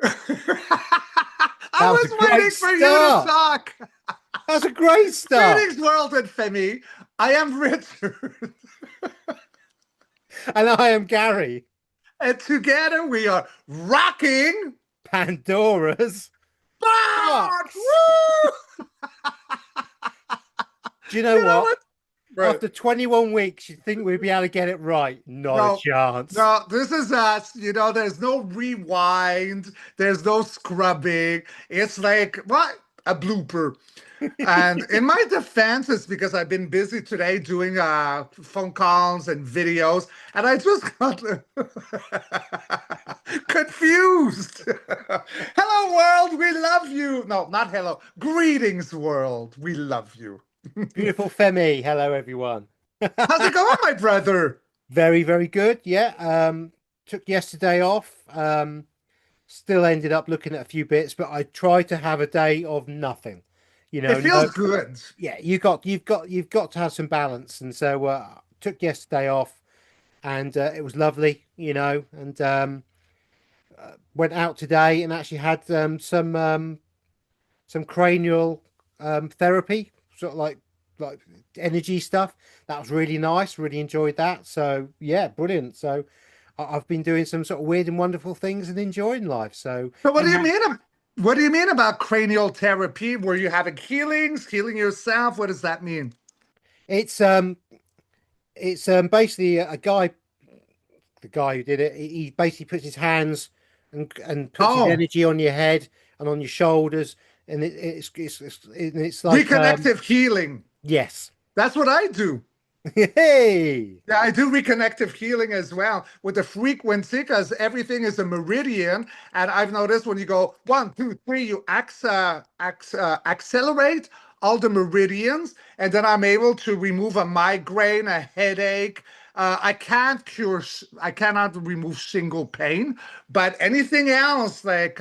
That was I a was great waiting for you to start. talk. That was a great start. Greetings, world and Femi. I am Richard, And I am Gary. and together we are rocking Pandora's box. box. Woo! Do you know You know what? what? Right. After 21 weeks, you'd think we'd be able to get it right. Not a No, chance. no, this is us. There's no rewind, there's no scrubbing. It's like what? A blooper. And in my defense, it's because I've been busy today doing phone calls and videos, and I just got confused. Hello, world, we love you. No, not hello. Greetings, world, we love you. Beautiful Femi. Hello, everyone. How's it going, my brother? Very, very good. Yeah. Took yesterday off. Still ended up looking at a few bits, but I tried to have a day of nothing. It No, feels good. yeah, you've got to have some balance, and so took yesterday off, and it was lovely, and went out today and actually had some cranial therapy, sort of like energy stuff. That was really nice. Really enjoyed that. So yeah, brilliant. So I've been doing some sort of weird and wonderful things and enjoying life. So So what and do you ha mean? What do you mean about cranial therapy? Were you having healings, healing yourself? What does that mean? it's basically a guy, the guy who did it. He basically puts his hands and puts his Oh, energy on your head and on your shoulders, and it's like reconnective healing. yes. That's what I do. Hey. Yeah, I do reconnective healing as well with the frequency because everything is a meridian. And I've noticed when you go 1, 2, 3, you accelerate all the meridians, and then I'm able to remove a migraine, a headache. I cannot remove single pain, but anything else like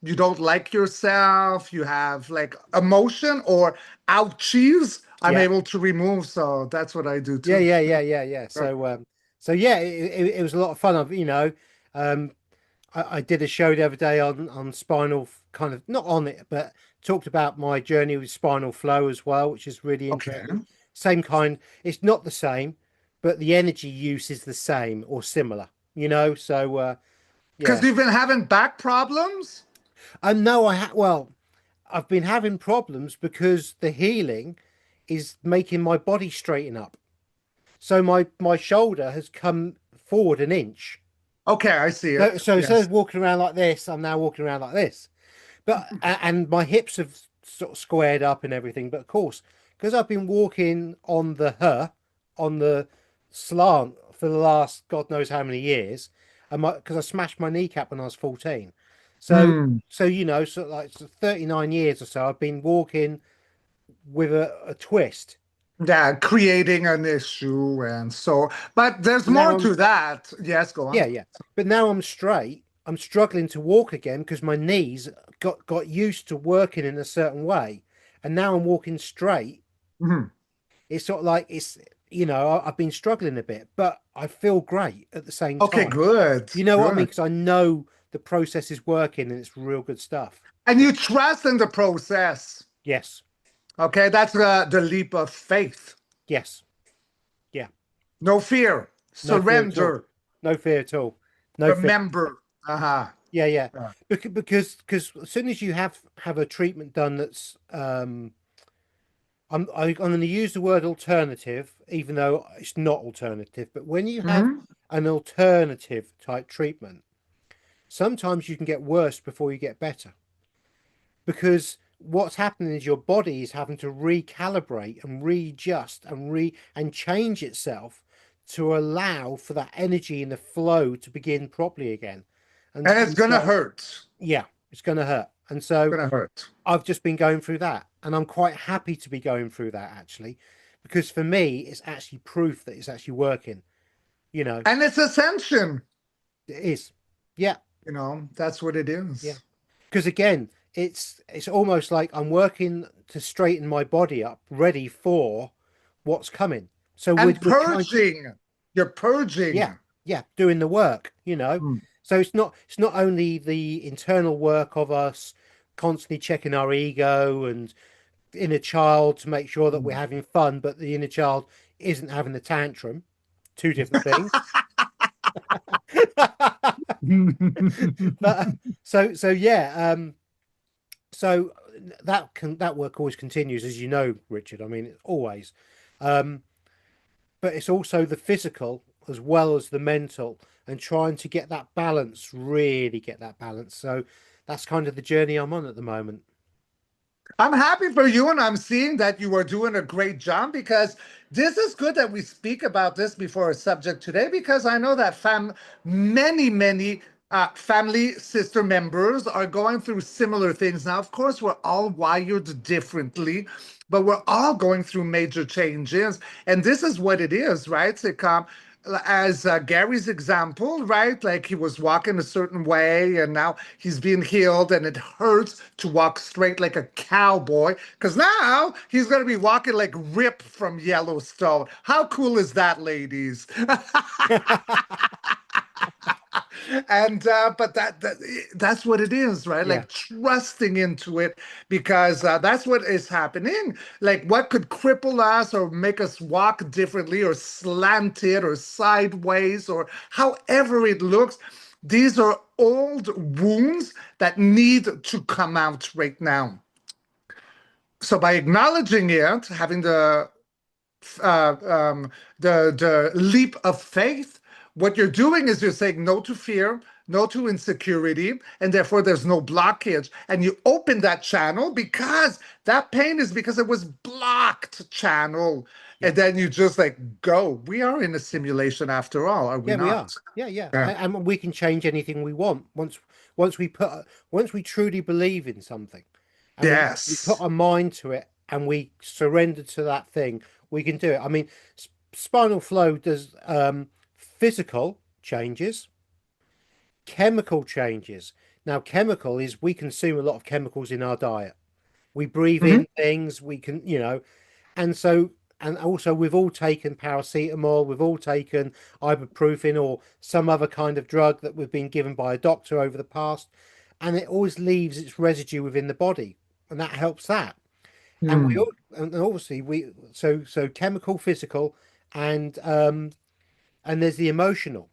you don't like yourself, you have like emotion or ouchies, I'm Yeah. able to remove. So that's what I do Yeah, too. yeah. So yeah, it was a lot of fun. Um, I did a show the other day on spinal, kind of not on it, but talked about my journey with spinal flow as well, which is really Okay. interesting. Same kind. It's not the same, but the energy use is the same or similar. So Because yeah. you've been having back problems? And no, I've been having problems because the healing is making my body straighten up. So my shoulder has come forward an inch. Okay, I see So, it. so instead Yes. of walking around like this, I'm now walking around like this. And my hips have sort of squared up and everything. But of course, because I've been walking on the slant for the last God knows how many years, and because I smashed my kneecap when I was 14. So Hmm. sort of like 39 years or so, I've been walking with a twist. Yeah, creating an issue and so, but there's And now more I'm to that. Yes, go on. Yeah. But now I'm straight. I'm struggling to walk again because my knees got used to working in a certain way, and now I'm walking straight. Mhm. It's sort of like I've been struggling a bit, but I feel great at the same Okay, time. good, You know what I mean? good. Because I know the process is working and it's real good stuff. And you trust in the process. Yes, Okay, that's the leap of faith. yes, yeah. No fear. No fear at all. Surrender. No fear at all. No fear. Remember. Uh-huh. Yeah. Yeah. Because as soon as you have a treatment done that's I'm going to use the word alternative, even though it's not alternative. But when you have Mhm. an alternative type treatment, sometimes you can get worse before you get better. Because what's happening is your body is having to recalibrate and readjust and change itself to allow for that energy and the flow to begin properly again. And it's And gonna so hurt. yeah, it's going to hurt. And so Gonna hurt. I've just been going through that, and I'm quite happy to be going through that actually, because for me, it's actually proof that it's actually working. You know, And it's ascension. it is. Yeah, That's what it yeah. is. Because again, it's almost like I'm working to straighten my body up, ready for what's coming. So we're And we're kind of purging. You're yeah, purging. yeah, doing the work. Hmm. So it's not only the internal work of us constantly checking our ego and inner child to make sure that we're having fun, but the inner child isn't having the tantrum. Two different things. But so yeah, so that work always continues, as you know, Richard. I mean, always. Um, but it's also the physical as well as the mental, and trying to get that balance, really get that balance. So that's kind of the journey I'm on at the moment. I'm happy for you, and I'm seeing that you are doing a great job because this is good that we speak about this before a subject today because I know that many family sister members are going through similar things. Now, of course, we're all wired differently, but we're all going through major changes, and this is what it is, right? It's like, as Gary's example, right? Like he was walking a certain way and now he's being healed and it hurts to walk straight like a cowboy because now he's going to be walking like Rip from Yellowstone. How cool is that, ladies? And but that's what it is, right? Yeah, Like trusting into it because that's what is happening. Like what could cripple us or make us walk differently or slanted or sideways or however it looks, these are old wounds that need to come out right now. So by acknowledging it, having uh, um, the leap of faith, what you're doing is you're saying no to fear, no to insecurity, and therefore there's no blockage. And you open that channel because that pain is because it was blocked channel. yeah, And then you just like go. We are in a simulation after all, are we yeah. We are. not? Yeah, yeah, Yeah. and we can change anything we want once we truly believe in something, and we put Yes. our mind to it, and we surrender to that thing. We can do it. I mean, spinal flow does physical changes, chemical changes. Now, chemical is we consume a lot of chemicals in our diet. We breathe Mhm. in things, we can, and so, and also we've all taken paracetamol, we've all taken ibuprofen or some other kind of drug that we've been given by a doctor over the past, and it always leaves its residue within the body, and that helps that. And we Hmm. all, and obviously so chemical, physical, and there's the emotional,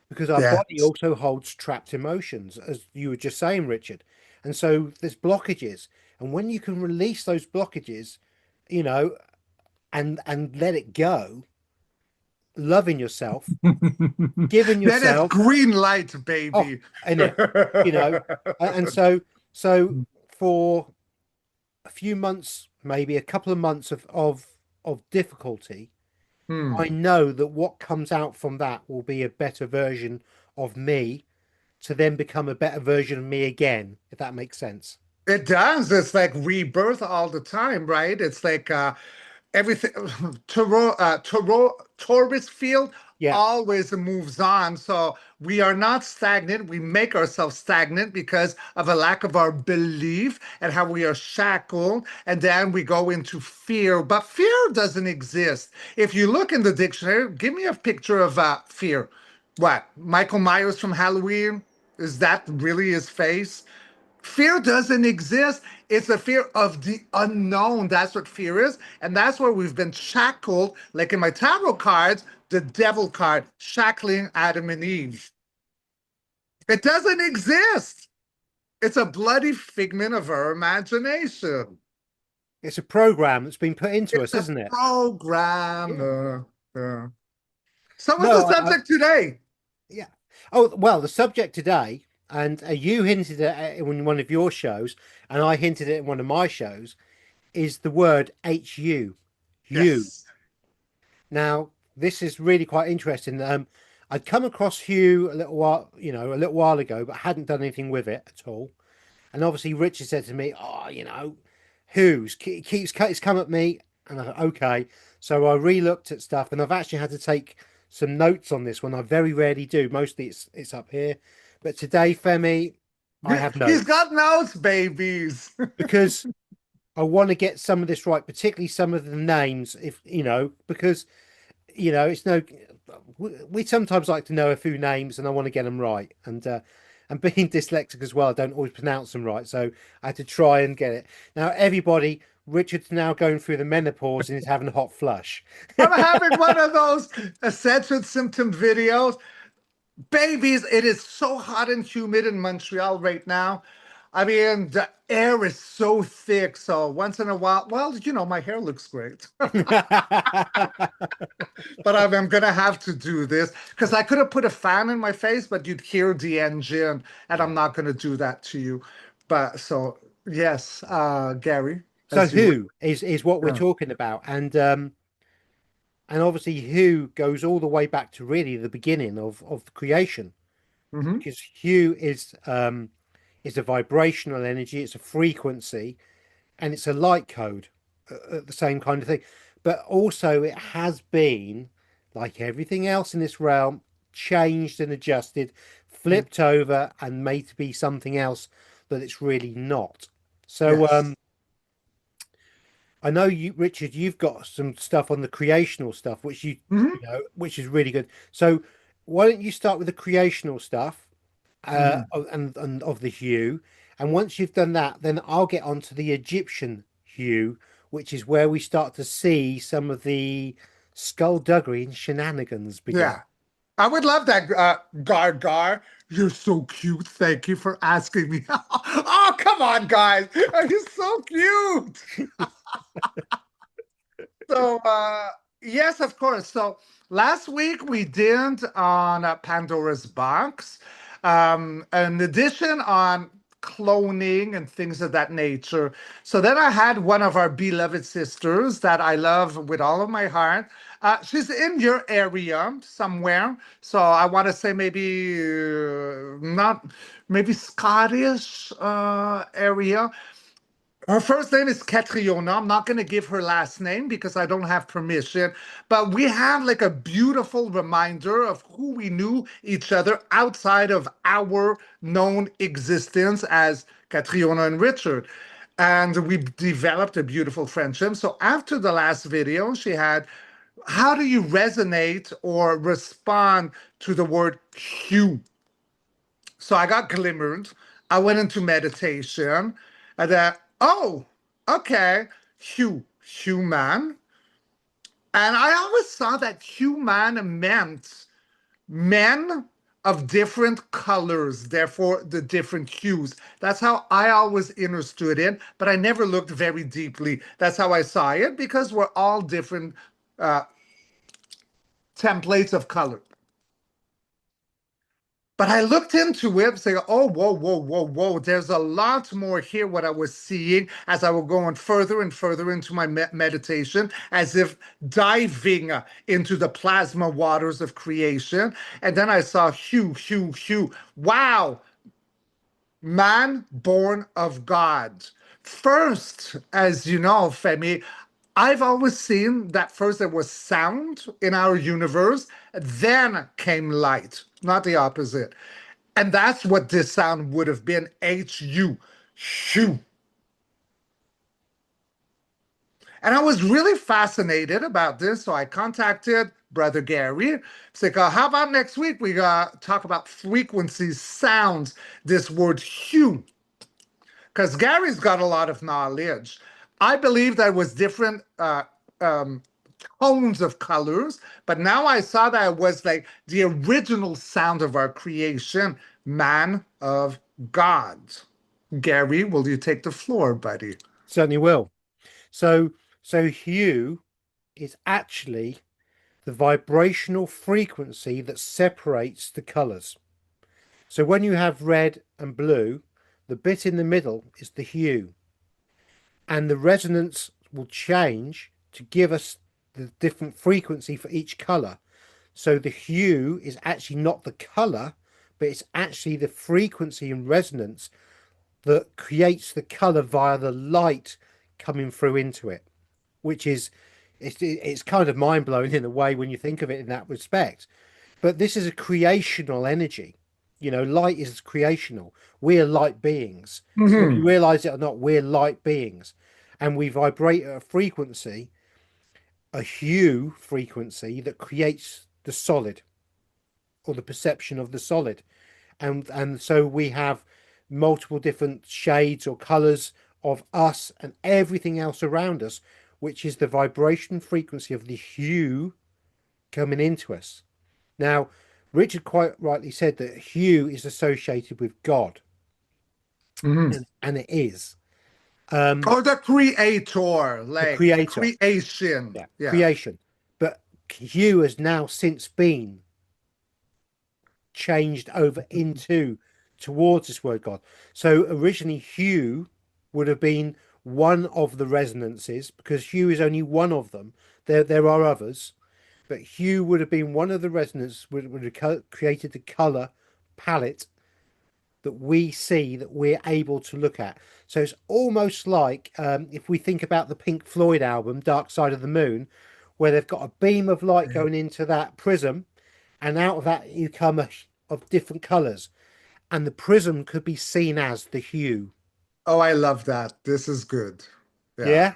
because our body Yes. also holds trapped emotions, as you were just saying, Richard. And so there's blockages. And when you can release those blockages, you know, and let it go, loving yourself, giving Then it's yourself, green light, oh, baby. in it, you know, and so for a few months, maybe a couple of months of difficulty, Hmm. I know that what comes out from that will be a better version of me to then become a better version of me again, if that makes sense. It does. It's like rebirth all the time, right? It's like everything. Taurus field Yeah, always moves on. So we are not stagnant. We make ourselves stagnant because of a lack of our belief and how we are shackled. And then we go into fear. But fear doesn't exist. If you look in the dictionary, give me a picture of fear. What? Michael Myers from Halloween? Is that really his face? Fear doesn't exist. It's a fear of the unknown. That's what fear is. And that's where we've been shackled, like in my tarot cards, the devil card, shackling Adam and Eve. It doesn't exist. It's a bloody figment of our imagination. it's a program that's been put into us, It's a isn't it? program. Yeah. So what's No, the subject today? yeah. Oh, well, the subject today, and you hinted at it in one of your shows, and I hinted at it in one of my shows, is the word HU. You. Yes. Now, this is really quite interesting. I'd come across Hugh a little while, a little while ago, but hadn't done anything with it at all. And obviously, Richard said to me, "Oh, who's keeps it's come at me," and I thought, okay. So I re-looked at stuff, and I've actually had to take some notes on this one. I very rarely do. Mostly, it's up here, but today, Femi, I have He's notes got notes, babies. because I want to get some of this right, particularly some of the names. If because it's no. we sometimes like to know a few names, and I want to get them right. And being dyslexic as well, I don't always pronounce them right, so I had to try and get it. Now, everybody, Richard's now going through the menopause and is having a hot flush. I'm having one of those Ascension symptom videos. Babies, it is so hot and humid in Montreal right now. I mean, the air is so thick. So once in a while, well, my hair looks great. But I'm going to have to do this because I could have put a fan in my face, but you'd hear the engine, and I'm Yeah. not going to do that to you. But so, yes, Gary, So as you were. who is what we're Yeah. talking about, and obviously who goes all the way back to really the beginning of the creation, Hmm. because hue is a vibrational energy, it's a frequency, and it's a light code, the same kind of thing. But also, it has been, like everything else in this realm, changed and adjusted, flipped over, and made to be something else that it's really not. So, Yes. I know you, Richard, you've got some stuff on the creational stuff, which Hmm. you know, which is really good. So, why don't you start with the creational stuff, Hmm. and of the hue, and once you've done that, then I'll get onto the Egyptian hue, which is where we start to see some of the skullduggery and shenanigans begin. Yeah. I would love that, Gar Gar. You're so cute. Thank you for asking me. Oh, come on, guys. You're so cute. So, yes, of course. So, last week we did on Pandora's box, an edition on cloning and things of that nature. So, then I had one of our beloved sisters that I love with all of my heart. She's in your area somewhere. So, I want to say maybe not, maybe Scottish area. Her first name is Catriona. I'm not going to give her last name because I don't have permission. But we have like a beautiful reminder of who we knew each other outside of our known existence as Catriona and Richard. And we developed a beautiful friendship. So after the last video, she had, how do you resonate or respond to the word hue? So I got glimmered. I went into meditation. And then, oh, okay, human. And I always saw that human meant men of different colors, therefore the different hues. That's how I always understood it, but I never looked very deeply. That's how I saw it because we're all different uh, templates of color. But I looked into it, saying, oh, whoa, whoa, whoa, whoa. There's a lot more here, what I was seeing as I was going further and further into my meditation, as if diving into the plasma waters of creation. And then I saw Hugh, Hugh, Hugh. Wow, man born of God. First, as you know, Femi, I've always seen that first there was sound in our universe, then came light, not the opposite. And that's what this sound would have been, H-U, shoo. And I was really fascinated about this, so I contacted Brother Gary. It's like, how about next week we talk about frequencies, sounds, this word hue? Because Gary's got a lot of knowledge. I believe there was different um, tones of colors, but now I saw that it was like the original sound of our creation, man of God. Gary, will you take the floor, buddy? Certainly will. So, so hue is actually the vibrational frequency that separates the colors. So when you have red and blue, the bit in the middle is the hue, and the resonance will change to give us the different frequency for each color. So the hue is actually not the color, but it's actually the frequency and resonance that creates the color via the light coming through into it, which is it's kind of mind blowing in a way when you think of it in that respect. But this is a creational energy. You know, light is creational. We are light beings. Whether you Mhm. realize it or not, we're light beings. And we vibrate at a frequency, a hue frequency that creates the solid or the perception of the solid. And so we have multiple different shades or colors of us and everything else around us, which is the vibration frequency of the hue coming into us. Now, Richard quite rightly said that hue is associated with God, Mhm. and it is. Or the creator, The like creator, creation. yeah, Yeah. creation. But hue has now since been changed over into towards this word God. So originally hue would have been one of the resonances, because hue is only one of them. There are others, but hue would have been one of the resonances, would have created the color palette that we see, that we're able to look at. So it's almost like if we think about the Pink Floyd album Dark Side of the Moon, where they've got a beam of light going into that prism, and out of that you come of different colors, and the prism could be seen as the hue. Oh, I love that. This is good. Yeah. Yeah.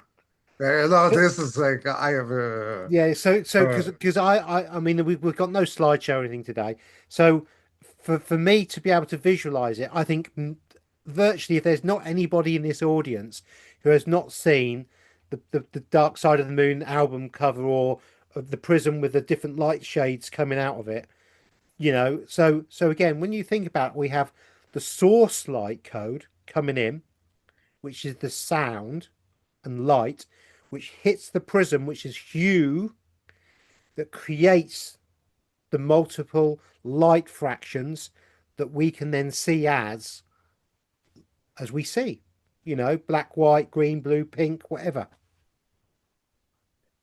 No, But this is like I have yeah, so uh, because I mean we've got no slideshow or anything today, so for me to be able to visualize it, I think virtually if there's not anybody in this audience who has not seen the Dark Side of the Moon album cover, or the prism with the different light shades coming out of it, so again, when you think about it, we have the source light code coming in, which is the sound and light, which hits the prism, which is hue, that creates the multiple light fractions that we can then see as we see, black, white, green, blue, pink, whatever.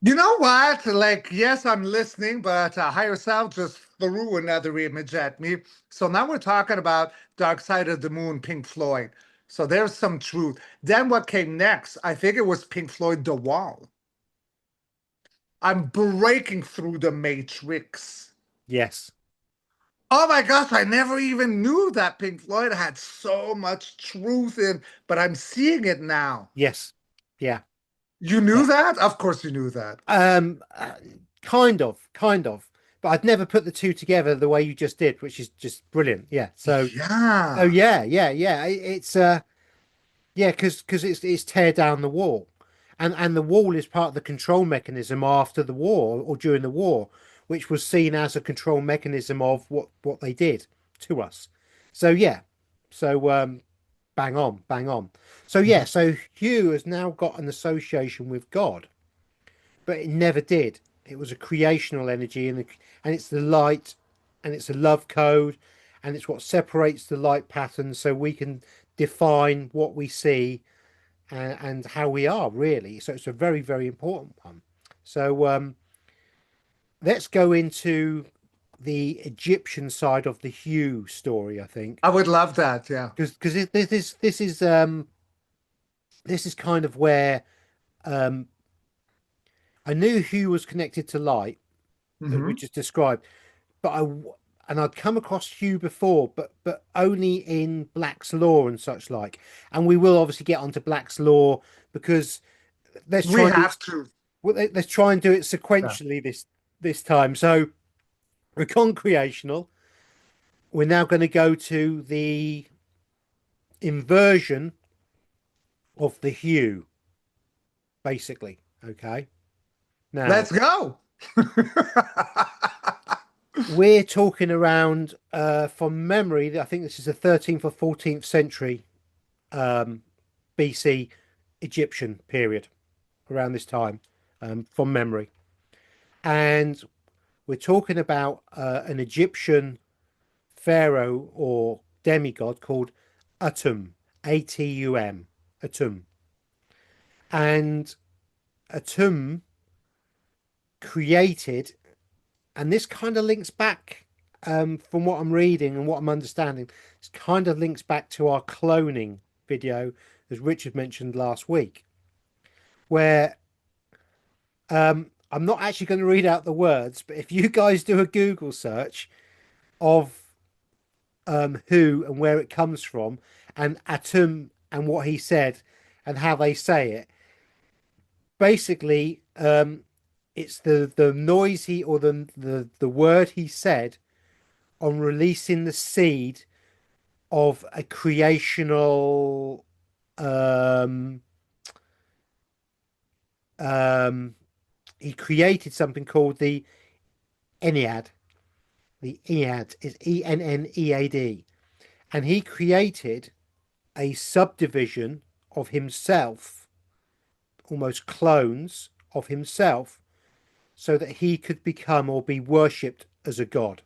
you know what? Like, yes, I'm listening, but higher self just threw another image at me. So now we're talking about Dark Side of the Moon, Pink Floyd. So there's some truth. Then what came next? I think it was Pink Floyd, The Wall. I'm breaking through the matrix. Yes, Oh my gosh, I never even knew that Pink Floyd had so much truth in, but I'm seeing it now. yes, yeah, You yeah. knew that? Of course you knew that. Um, uh, kind of, but I'd never put the two together the way you just did, which is just brilliant. Yeah. So Yeah. yeah. It's yeah, because it's tear down the wall, and the wall is part of the control mechanism after the war or during the war, which was seen as a control mechanism of what they did to us. So yeah, so bang on, bang on. So yeah, so Hugh has now got an association with God, but it never did. It was a creational energy, and it's the light, and it's a love code, and it's what separates the light patterns, so we can define what we see, and how we are really. So it's a very, very important one. So let's go into the Egyptian side of the Hue story, I think, I would love that. Yeah. because this is kind of where um, I knew Hue was connected to light, as we Hmm. just described, but and I'd come across Hugh before, but only in Black's Law and such like. And we will obviously get onto Black's Law, because let's We try and do have to. let's try and do it Yeah. sequentially this time. So we're on Creational. We're now going to go to the inversion of the hue, basically. Okay. Now Let's go. we're talking around from memory. I think this is the 13th or 14th century BC Egyptian period, around this time, from memory. And we're talking about an Egyptian pharaoh or demigod called Atum, Atum, Atum. And Atum created, and this kind of links back, from what I'm reading and what I'm understanding, this kind of links back to our cloning video, as Richard mentioned last week, where I'm not actually going to read out the words, but if you guys do a Google search of who and where it comes from, and Atum and what he said and how they say it, basically, it's the noise he or the word he said on releasing the seed of a creational um um he created something called the Ennead. The Ennead is Ennead, and he created a subdivision of himself, almost clones of himself, so that he could become or be worshipped as a god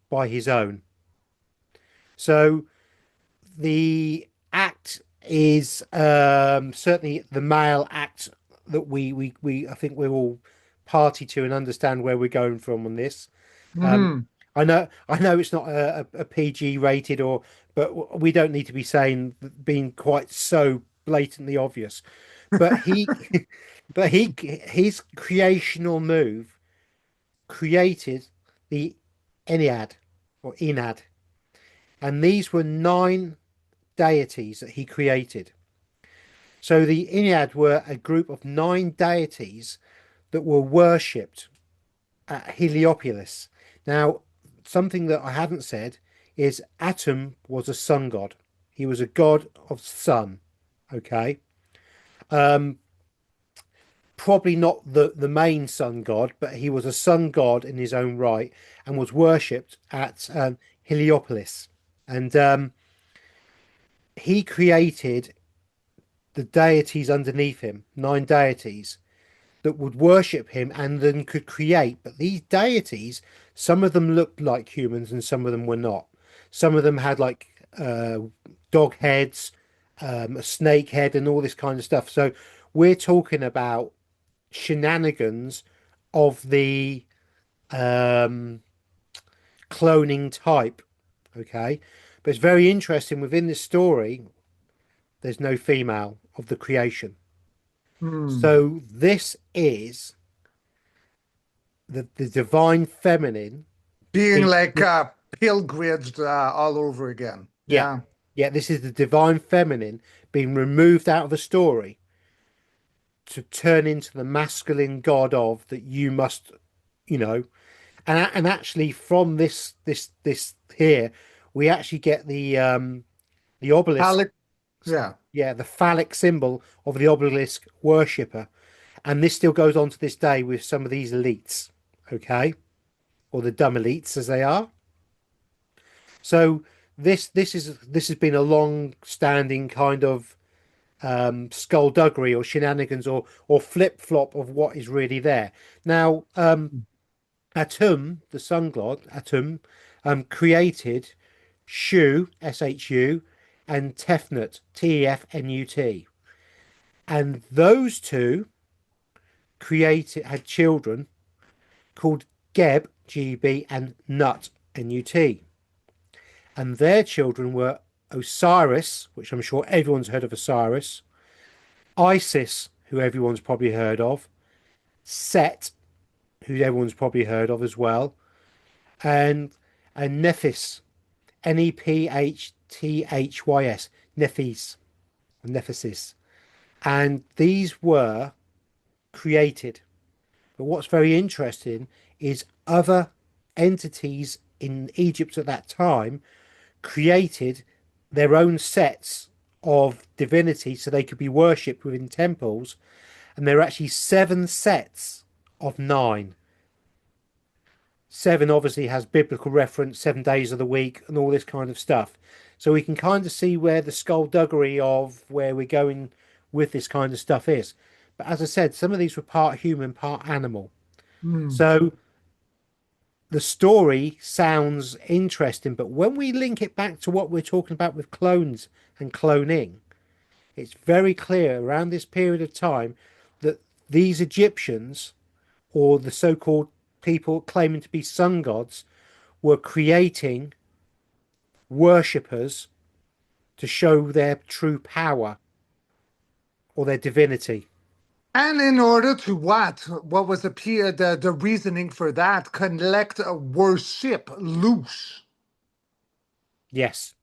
by his own. So the act is certainly the male act that we I think we're all party to and understand where we're going from on this. Um, Hmm. I know it's not a PG rated or, but we don't need to be saying being quite so blatantly obvious. But he, but his creational move created the Ennead or Enad, and these were 9 deities that he created. So the Ennead were a group of 9 deities that were worshipped at Heliopolis. Now, something that I haven't said is Atum was a sun god. He was a god of sun. Okay. Um, Probably not the main sun god, but he was a sun god in his own right and was worshipped at Heliopolis. And he created the deities underneath him, 9 deities that would worship him and then could create. But these deities, some of them looked like humans and some of them were not. Some of them had like dog heads, a snake head, and all this kind of stuff. So we're talking about shenanigans of the um, cloning type. Okay. But it's very interesting within this story, there's no female of the creation. Hmm. So this is the divine feminine Being being like pilgrimaged all over again. yeah, Yeah. yeah, this is the divine feminine being removed out of the story to turn into the masculine god of that you must, you know, and actually from this here we actually get the obelisk, Alec, yeah. yeah, the phallic symbol of the obelisk worshipper, and this still goes on to this day with some of these elites, okay, or the dumb elites as they are. So this has been a long standing kind of skullduggery or shenanigans or flip flop of what is really there. Now, Atum, the sun god Atum, created Shu, Shu, and Tefnut, Tefnut, and those two created had children called Geb, Gb, and Nut, Nut, and their children were Osiris, which I'm sure everyone's heard of Osiris, Isis, who everyone's probably heard of, Set, who everyone's probably heard of as well, and Nephis, Nephthys, Nephis, Nephesis. And these were created. But what's very interesting is other entities in Egypt at that time created their own sets of divinity so they could be worshipped within temples. And there are actually 7 sets of 9. 7 obviously has biblical reference, 7 days of the week, and all this kind of stuff. So we can kind of see where the skullduggery of where we're going with this kind of stuff is. But as I said, some of these were part human, part animal. Hmm. So the story sounds interesting, but when we link it back to what we're talking about with clones and cloning, it's very clear around this period of time that these Egyptians, or the so-called people claiming to be sun gods, were creating worshippers to show their true power or their divinity. And in order to what? What was the reasoning for that? Collect a worship loose. Yes,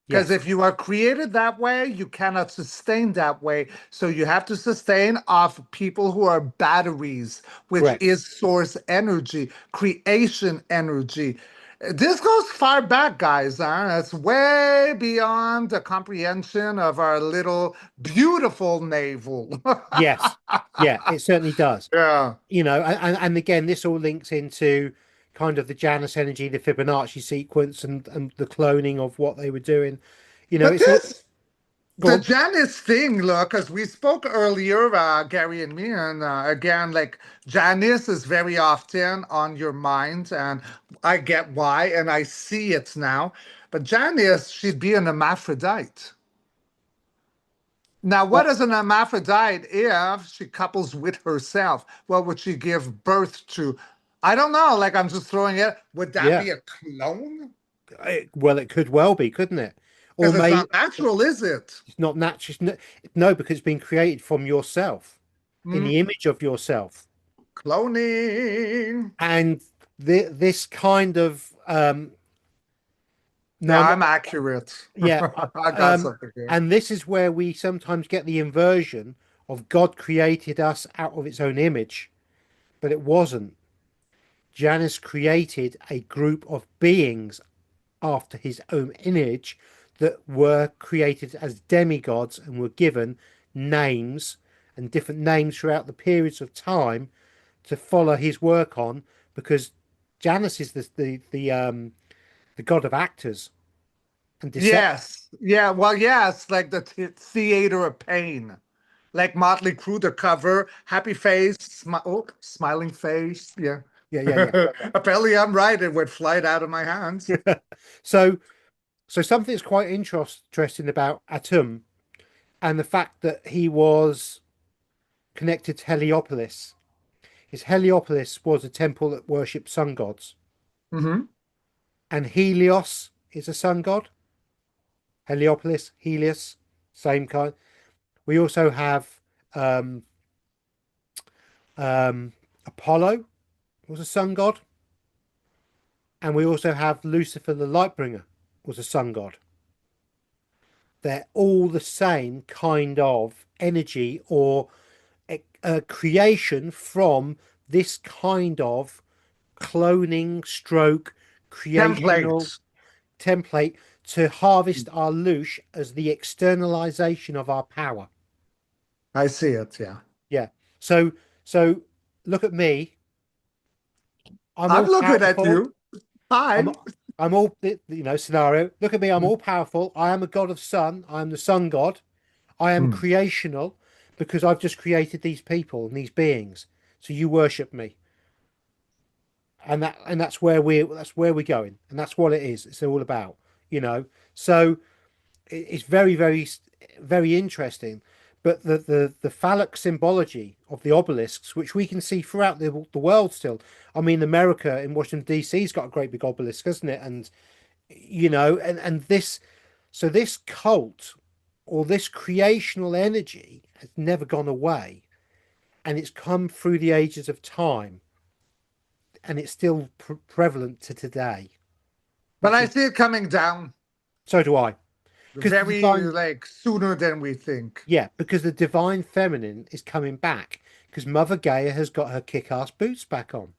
Because Yes, if you are created that way, you cannot sustain that way. So you have to sustain off people who are batteries, which correct. is source energy, creation energy. This goes far back, guys. Huh? It's way beyond the comprehension of our little beautiful navel. Yes, yeah, it certainly does. Yeah. And again, this all links into kind of the Janus energy, the Fibonacci sequence, and the cloning of what they were doing. But It's all this go The on. Janice thing, look, as we spoke earlier, Gary and me, and again, like Janice is very often on your mind, and I get why, and I see it now. But Janice, she'd be an hermaphrodite. Now, Uh, what is an hermaphrodite if she couples with herself? What would she give birth to? I don't know. Like, I'm just throwing it. Would that yeah, be a clone? well, it could well be, couldn't it? Or Because it's maybe not natural, is it? it's not natural. No, because it's been created from yourself, in Hmm, the image of yourself, cloning. and this kind of no, Yeah, I'm not. I'm accurate. Yeah, I got something here. and this is where we sometimes get the inversion of God created us out of its own image, but it wasn't. Janus created a group of beings after his own image that were created as demigods and were given names and different names throughout the periods of time to follow his work on, because Janus is the god of actors and deception. Yes. Yeah. Well, yes, like the theater of pain. Like Motley Crue, the cover, happy face, smiling face. Yeah. Yeah, yeah, yeah. Apparently, I'm right. It would fly out of my hands. So, so something that's quite interesting about Atum and the fact that he was connected to Heliopolis is Heliopolis was a temple that worshipped sun gods, Hmm. and Helios is a sun god. Heliopolis, Helios, same kind. We also have um, Apollo was a sun god, and we also have Lucifer the Lightbringer was a sun god. They're all the same kind of energy or a creation from this kind of cloning stroke creational Template. template to harvest our loosh as the externalization of our power. I see it. Yeah. Yeah. So so look at me. I'm I'm all looking at powerful. you. Hi. I'm I'm all scenario. Look at me. I'm all powerful. I am a god of sun. I am the sun god. I am Hmm. creational because I've just created these people and these beings. So you worship me. And that's where we're going. And that's what it is. It's all about, you know. So it's very interesting. But the phallic symbology of the obelisks, which we can see throughout the world still. I mean, America in Washington D.C.'s got a great big obelisk, hasn't it? And and this so this cult or this creational energy has never gone away, and it's come through the ages of time, and it's still prevalent to today, But which I is see it coming down so do I. Because the very divine like sooner than we think. Yeah, because the divine feminine is coming back because Mother Gaia has got her kick-ass boots back on.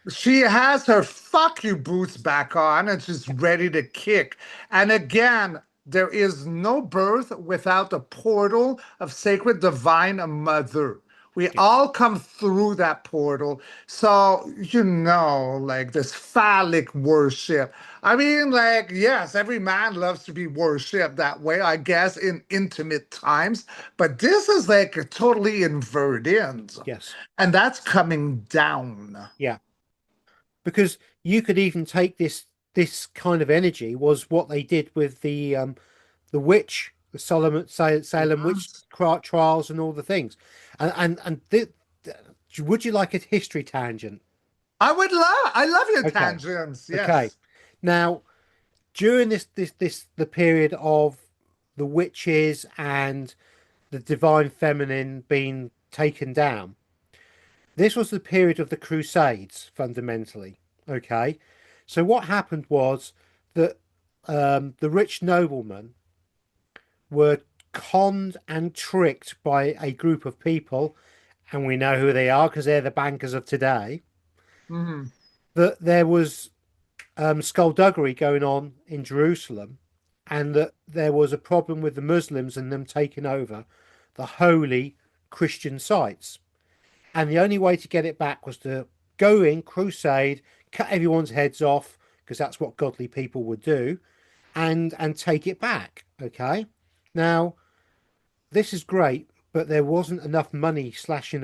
She has her fuck you boots back on and she's Yeah, ready to kick. And again, there is no birth without the portal of sacred divine mother. We yeah, all come through that portal. So, like this phallic worship. I mean, like, yes, every man loves to be worshipped that way, I guess, in intimate times. But this is like totally inverted. yes, And that's coming down. yeah. Because you could even take this kind of energy was what they did with the witch, the Salem witch Yes. trials and all the things. Would you like a history tangent? I love your Okay, tangents. okay. Yes. Now, during the period of the witches and the divine feminine being taken down, this was the period of the Crusades, fundamentally. Okay, so what happened was that the rich noblemen were conned and tricked by a group of people, and we know who they are because they're the bankers of today, Mm-hmm. that there was skullduggery going on in Jerusalem, and that there was a problem with the Muslims and them taking over the holy Christian sites. And the only way to get it back was to go in, crusade, cut everyone's heads off, because that's what godly people would do, and take it back. Okay. Now, this is great, but there wasn't enough money slushing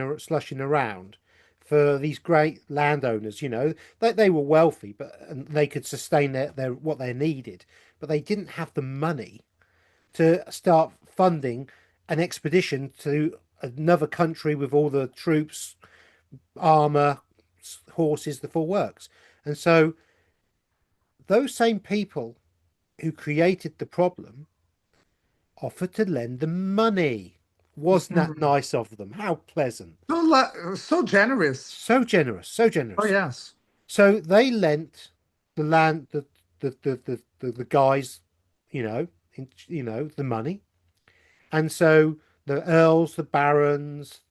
around for these great landowners. They were wealthy, but and they could sustain their what they needed, but they didn't have the money to start funding an expedition to another country with all the troops, armor, horses, the full works. And so those same people who created the problem offered to lend them money. Wasn't that Mm-hmm. nice of them? How pleasant. So generous. So generous, so Oh, generous. yes. So they lent the land, the guys, the money. And so the earls, the barons,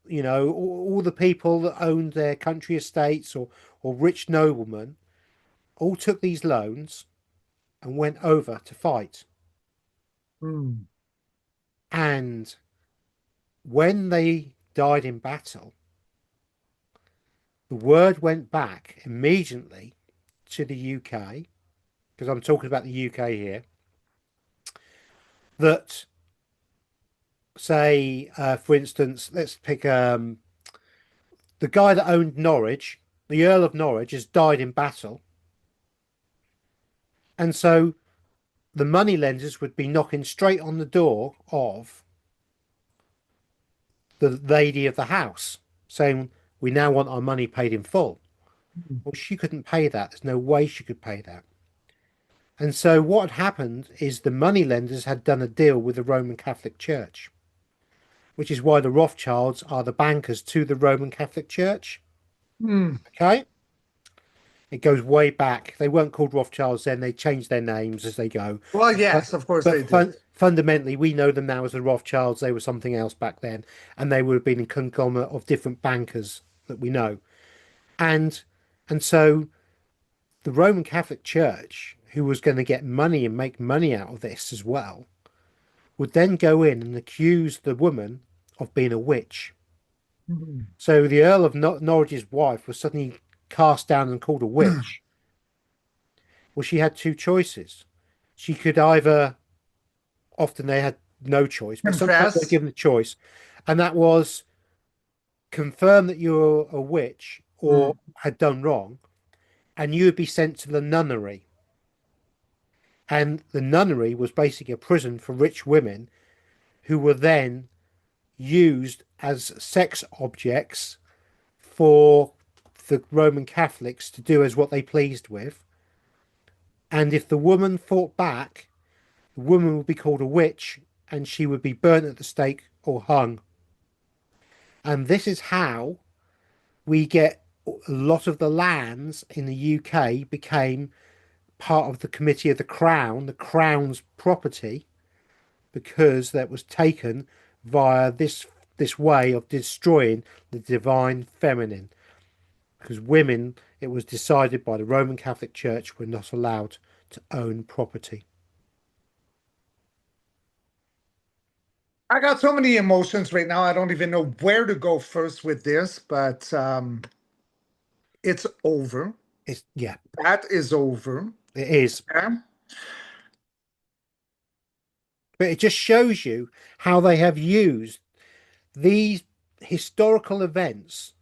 all the people that owned their country estates or rich noblemen all took these loans and went over to fight. Mm. And when they died in battle, the word went back immediately to the UK, because I'm talking about the UK here, that, say, for instance, let's pick the guy that owned Norwich, the Earl of Norwich, has died in battle. And so the money lenders would be knocking straight on the door of the lady of the house, saying, "We now want our money paid in full." Well, she couldn't pay that. There's no way she could pay that. And so what had happened is the money lenders had done a deal with the Roman Catholic Church, which is why the Rothschilds are the bankers to the Roman Catholic Church. Mm. Okay? It goes way back. They weren't called Rothschilds then. They changed their names as they go. Well, But, yes, of course but they did. fundamentally, we know them now as the Rothschilds. They were something else back then, and they would have been a conglomerate of different bankers that we know. And and so the Roman Catholic Church, who was going to get money and make money out of this as well, would then go in and accuse the woman of being a witch. Mm. So the Earl of Norwich's wife was suddenly cast down and called a witch. Well, she had two choices. She could either, often they had no choice, but sometimes they were Confess. given a choice, and that was confirm that you're a witch or Mm. had done wrong, and you would be sent to the nunnery. And the nunnery was basically a prison for rich women who were then used as sex objects for the Roman Catholics to do as what they pleased with. And if the woman fought back, the woman would be called a witch and she would be burnt at the stake or hung. And this is how we get a lot of the lands in the UK became part of the Committee of the Crown's property, because that was taken via this way of destroying the divine feminine. Because women, it was decided by the Roman Catholic Church, were not allowed to own property. I got so many emotions right now. I don't even know where to go first with this, but it's over. Yeah, That is over. it is. Yeah. But it just shows you how they have used these historical events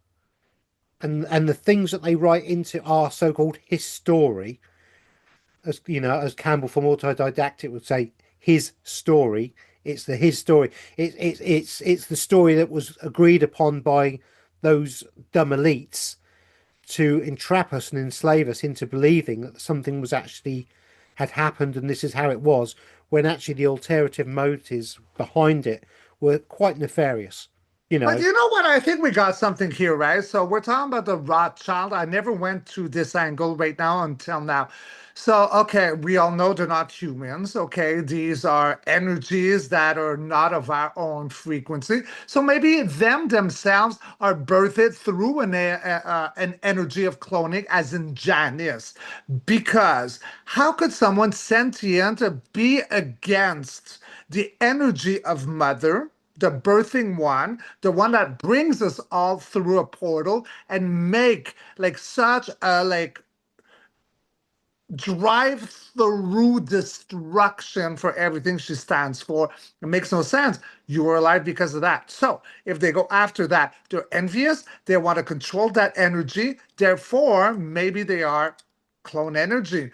and the things that they write into our so-called history, as as Campbell from Autodidactic would say, his story. It's his story. It's the story that was agreed upon by those dumb elites to entrap us and enslave us into believing that something was actually had happened and this is how it was, when actually the alternative motives behind it were quite nefarious. You But know, you know what? I think we got something here, right? So we're talking about the Rothschild. I never went to this angle right now until now. So, okay, we all know they're not humans. Okay, these are energies that are not of our own frequency. So maybe them themselves are birthed through an energy of cloning, as in Janice. Because how could someone sentient be against the energy of Mother? The birthing one, the one that brings us all through a portal and make like such a like drive through destruction for everything she stands for. It makes no sense. You were alive because of that. So if they go after that, they're envious. They want to control that energy. Therefore, maybe they are clone energy.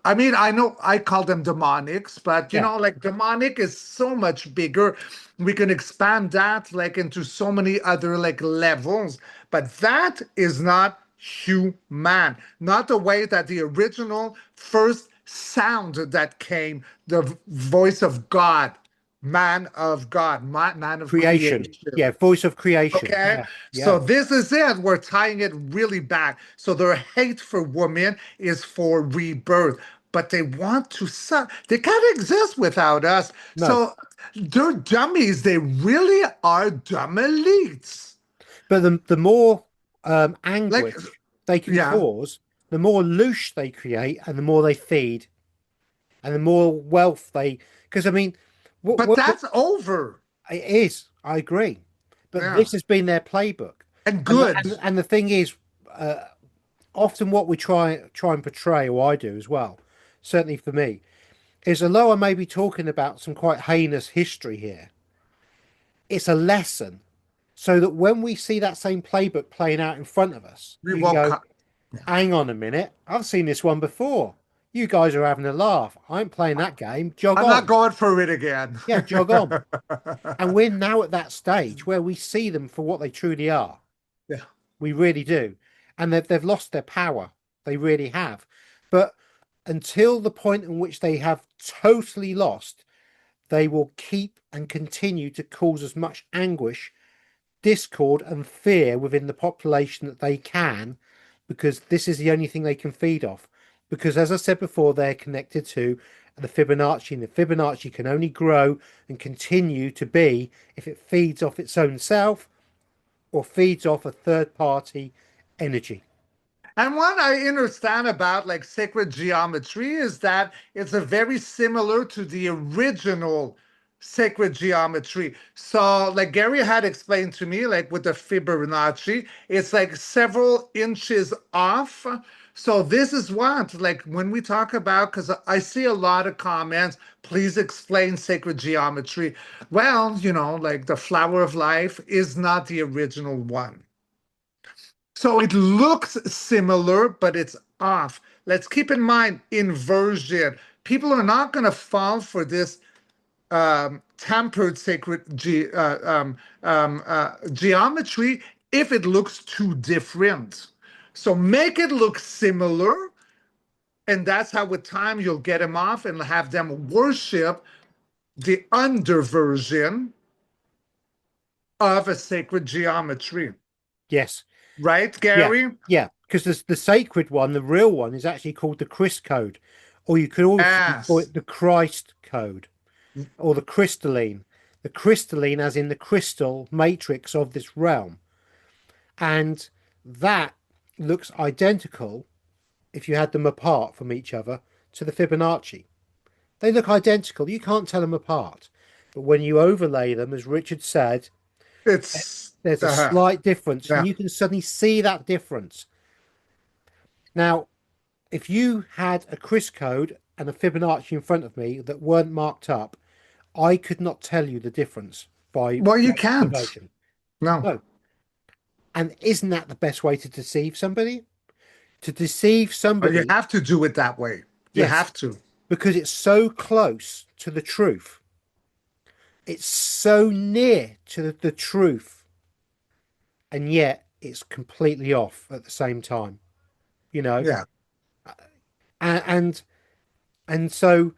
I mean, I know I call them demonics, but Yeah, like demonic is so much bigger. We can expand that like into so many other like levels, but that is not human, not the way that the original first sound that came, the voice of God, man of God, man of creation. creation. Yeah, voice of creation. Okay, Yeah, so yeah. this is it. We're tying it really back. So their hate for women is for rebirth, but they want to suck. They can't exist without us. No, So they're dummies. They really are dumb elites. but the more Like, anguish they can yeah, cause, the more loosh they create, and the more they feed, and the more wealth they. Because I mean, but what that's over. it is, I agree, but Yeah, this has been their playbook, and and good. the thing is, often what we try and portray, or I do as well, certainly for me, is although I may be talking about some quite heinous history here, it's a lesson so that when we see that same playbook playing out in front of us, We you can won't go, cut. Yeah. hang on a minute, I've seen this one before. You guys are having a laugh. I ain't playing that game. Jog I'm not on. going for it again. Yeah, jog on. And we're now at that stage where we see them for what they truly are. Yeah. We really do. And they've lost their power. They really have. But until the point in which they have totally lost, they will keep and continue to cause as much anguish, discord, and fear within the population that they can, because this is the only thing they can feed off. Because, as I said before, they're connected to the Fibonacci, and the Fibonacci can only grow and continue to be if it feeds off its own self or feeds off a third party energy. And what I understand about like sacred geometry is that it's a very similar to the original sacred geometry. So like Gary had explained to me, like with the Fibonacci, it's like several inches off. So this is what, like when we talk about, because I see a lot of comments, please explain sacred geometry. Well, like the flower of life is not the original one. So it looks similar, but it's off. Let's keep in mind inversion. People are not going to fall for this tempered sacred geometry if it looks too different. So make it look similar, and that's how with time you'll get them off and have them worship the underversion of a sacred geometry. Yes. Right, Yeah. Gary? Yeah. Because the sacred one, the real one, is actually called the Christ code, or you could also call Yes. it the Christ code, or the crystalline. The crystalline, as in the crystal matrix of this realm. And that looks identical if you had them apart from each other to the Fibonacci. They look identical. You can't tell them apart. But when you overlay them, as Richard said, It's there's a slight difference, and yeah. you can suddenly see that difference. Now, if you had a Chris code and a Fibonacci in front of me that weren't marked up, I could not tell you the difference by Well, you can't. observation. No. No. And isn't that the best way to deceive somebody? To deceive Or you somebody, have to do it that way. You yes, have to. because it's so close to the truth. It's so near to the truth, and yet it's completely off at the same time, you know? Yeah. And and so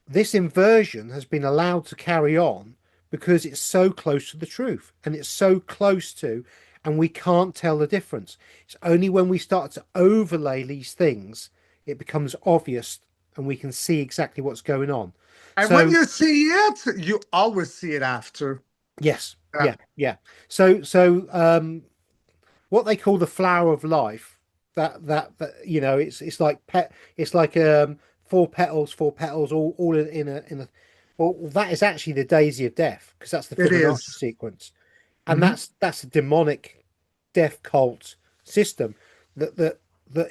this inversion has been allowed to carry on because it's so close to the truth, and it's so close to, and we can't tell the difference. It's only when we start to overlay these things it becomes obvious and we can see exactly what's going on. And when So you see it, you always see it after. yes, Yeah, yeah, yeah. So what they call the flower of life, that it's like it's like four petals all in a well, that is actually the daisy of death, because that's the it Fibonacci is. sequence. And Mhm. that's a demonic death cult system that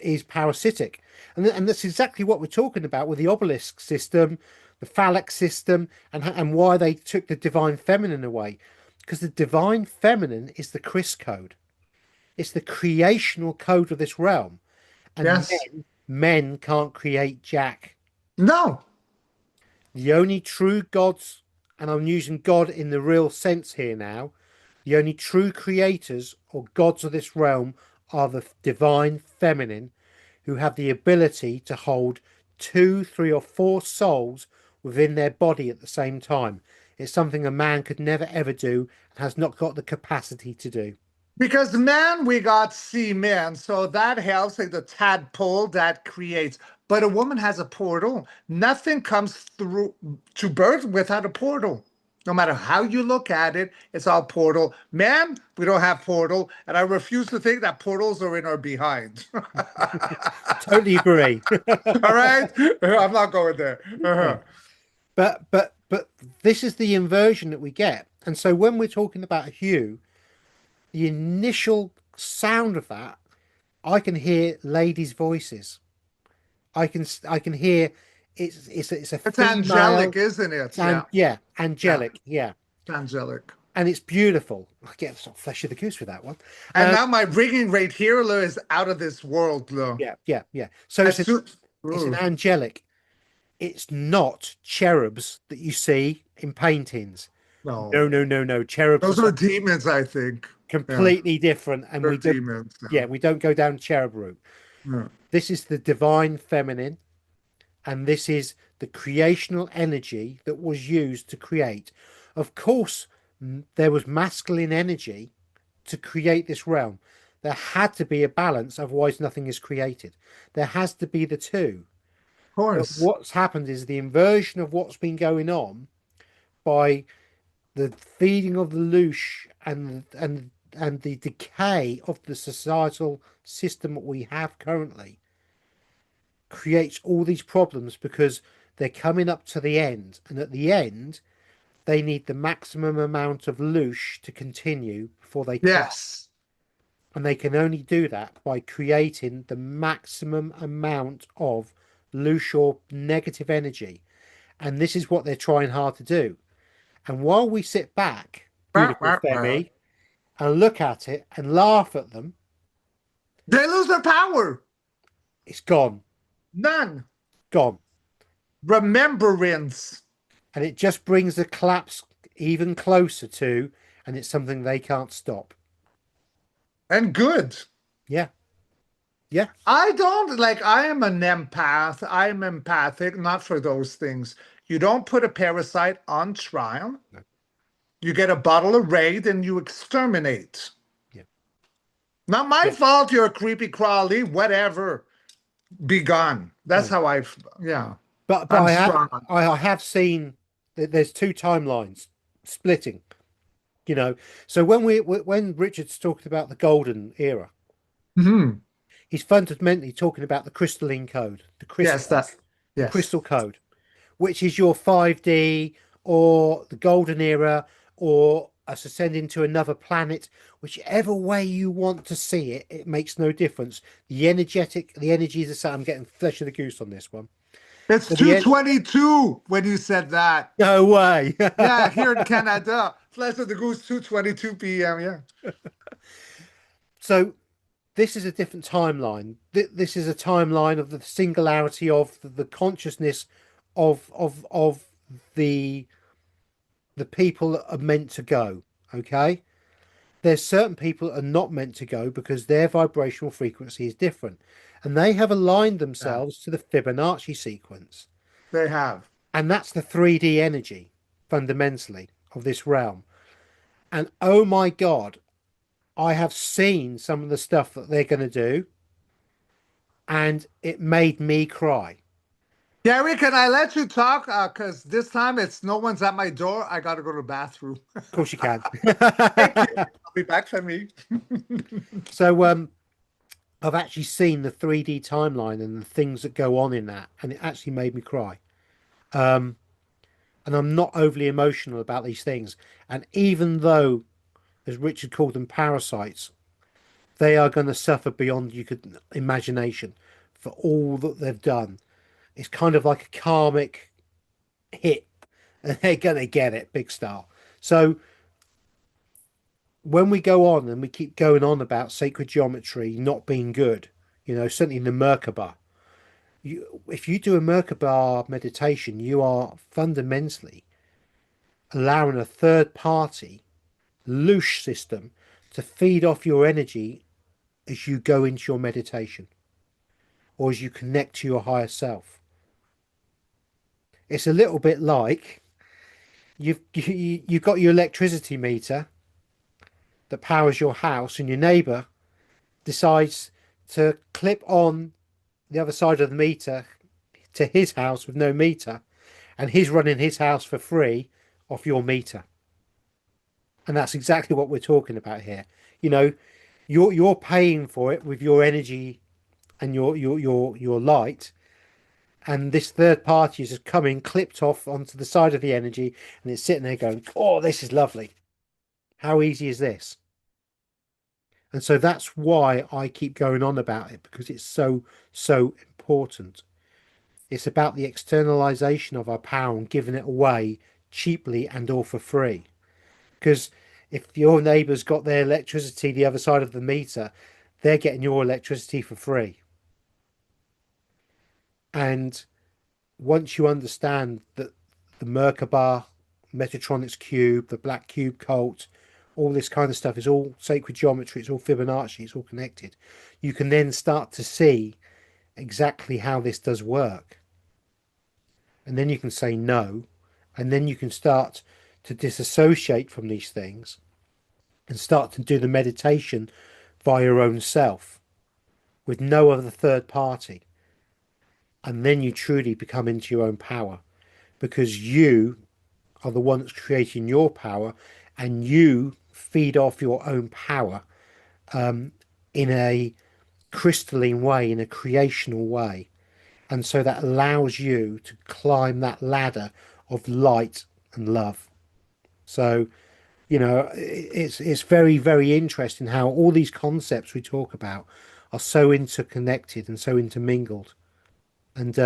is parasitic, and that's exactly what we're talking about with the Obelisk system, the phallic system, and why they took the divine feminine away, because the divine feminine is the Chris code. It's the creational code of this realm, and Yes. men can't create jack. No. The only true gods, and I'm using God in the real sense here now, the only true creators or gods of this realm are the divine feminine, who have the ability to hold two, three, or four souls within their body at the same time. It's something a man could never ever do and has not got the capacity to do. Because man, we got semen, so that helps, like the tadpole that creates. But a woman has a portal. Nothing comes through to birth without a portal. No matter how you look at it, it's all portal. Man, we don't have portal, and I refuse to think that portals are in our behind. Totally agree. All right, I'm not going there. No. But this is the inversion that we get. And so when we're talking about Hugh, the initial sound of that, I can hear ladies' voices. I can hear it's a It's angelic, female, isn't it? and Yeah, yeah, yeah, angelic, yeah, it's angelic. and it's beautiful. I get sort of flesh of the goose with that one. And now my ringing rate here, Lo, is out of this world, Lo. Yeah, yeah, yeah. So As soon, it's an ooh, angelic. It's not cherubs that you see in paintings. no, No, no, no, no. Cherubs are those are something demons, I think. Yeah, completely different, and they're demons. yeah, we don't go down cherub route. Yeah. This is the divine feminine, and this is the creational energy that was used to create. Of course, there was masculine energy to create this realm. There had to be a balance, otherwise nothing is created. There has to be the two. Of But course. what's happened is the inversion of what's been going on by the feeding of the loosh and the decay of the societal system that we have currently creates all these problems, because they're coming up to the end, and at the end they need the maximum amount of loosh to continue before they crash, Yes. and they can only do that by creating the maximum amount of loosh or negative energy, and this is what they're trying hard to do. And while we sit back, Bah, beautiful bah, bah. Femi, and look at it and laugh at them, They lose their power. it's gone, None. gone. Remembrance. And it just brings the collapse even closer to, and it's something they can't stop. And good. Yeah, yeah, I don't like, I am an empath. I'm empathic, not for those things. You don't put a parasite on trial. no, You get a bottle of raid and you exterminate. yeah, Not my yeah. fault, you're a creepy crawly, whatever. Be gone. That's No. how yeah. But I'm I have strong. I have seen that there's two timelines splitting. You know, so when Richard's talking about the golden era, Mhm. he's fundamentally talking about the crystalline code, Yes, the yes. crystal code, which is your 5D or the golden era or us ascending to another planet, whichever way you want to see it, it makes no difference. The energy is the same. I'm getting flesh of the goose on this one. It's So 2:22 when you said that. no way. Yeah, here in Canada. Flesh of the Goose, 2:22 p.m. Yeah. So this is a different timeline. This is a timeline of the singularity of the consciousness of the the people that are meant to go. Okay, there's certain people that are not meant to go because their vibrational frequency is different, and they have aligned Yeah, themselves to the Fibonacci sequence, they have. and that's the 3D energy fundamentally of this realm. And oh my God, I have seen some of the stuff that they're going to do, and it made me cry. Gary, can I let you talk? Because this time it's no one's at my door. I gotta go to the bathroom. Of course you can. Thank you. I'll be back for me. So I've actually seen the 3D timeline and the things that go on in that, and it actually made me cry. Um, and I'm not overly emotional about these things. And even though, as Richard called them, parasites, they are going to suffer beyond you could imagination for all that they've done. It's kind of like a karmic hit, and they're going to get it big style. So when we go on and we keep going on about sacred geometry not being good, certainly in the Merkaba, if you do a Merkaba meditation, you are fundamentally allowing a third party loosh system to feed off your energy as you go into your meditation or as you connect to your higher self. It's a little bit like you've got your electricity meter that powers your house, and your neighbor decides to clip on the other side of the meter to his house with no meter, and he's running his house for free off your meter. And that's exactly what we're talking about here. You know, you're paying for it with your energy and your light, and this third party is just coming clipped off onto the side of the energy, and it's sitting there going, "Oh, this is lovely. How easy is this?" And so that's why I keep going on about it, because it's so important. It's about the externalization of our power and giving it away cheaply and all for free. Because if your neighbour's got their electricity the other side of the meter, they're getting your electricity for free. And once you understand that the Merkaba, Metatronix cube, the black cube cult, all this kind of stuff is all sacred geometry, it's all Fibonacci, it's all connected, you can then start to see exactly how this does work. And then you can say no, and then you can start to disassociate from these things and start to do the meditation by your own self with no other third party. And then you truly become into your own power, because you are the one that's creating your power, and you feed off your own power in a crystalline way, in a creational way. And so that allows you to climb that ladder of light and love. So, it's very, very interesting how all these concepts we talk about are so interconnected and so intermingled. And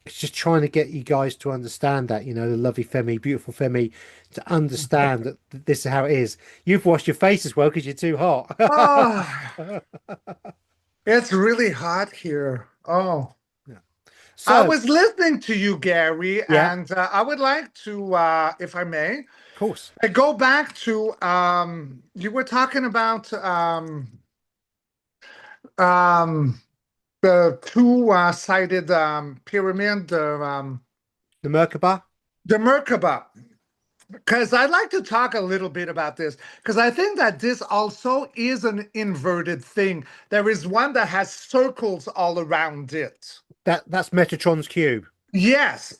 it's just trying to get you guys to understand that, the lovely Femi, beautiful Femi, to understand that this is how it is. You've washed your face as well because you're too hot. Oh, it's really hot here. Oh, Yeah. I So, was listening to you, Gary, yeah, of and I would like to, if I may, course. go back to you were talking about um, the two-sided pyramid, The Merkaba. the Merkaba. Because I'd like to talk a little bit about this, because I think that this also is an inverted thing. There is one that has circles all around it. That's Metatron's cube. Yes.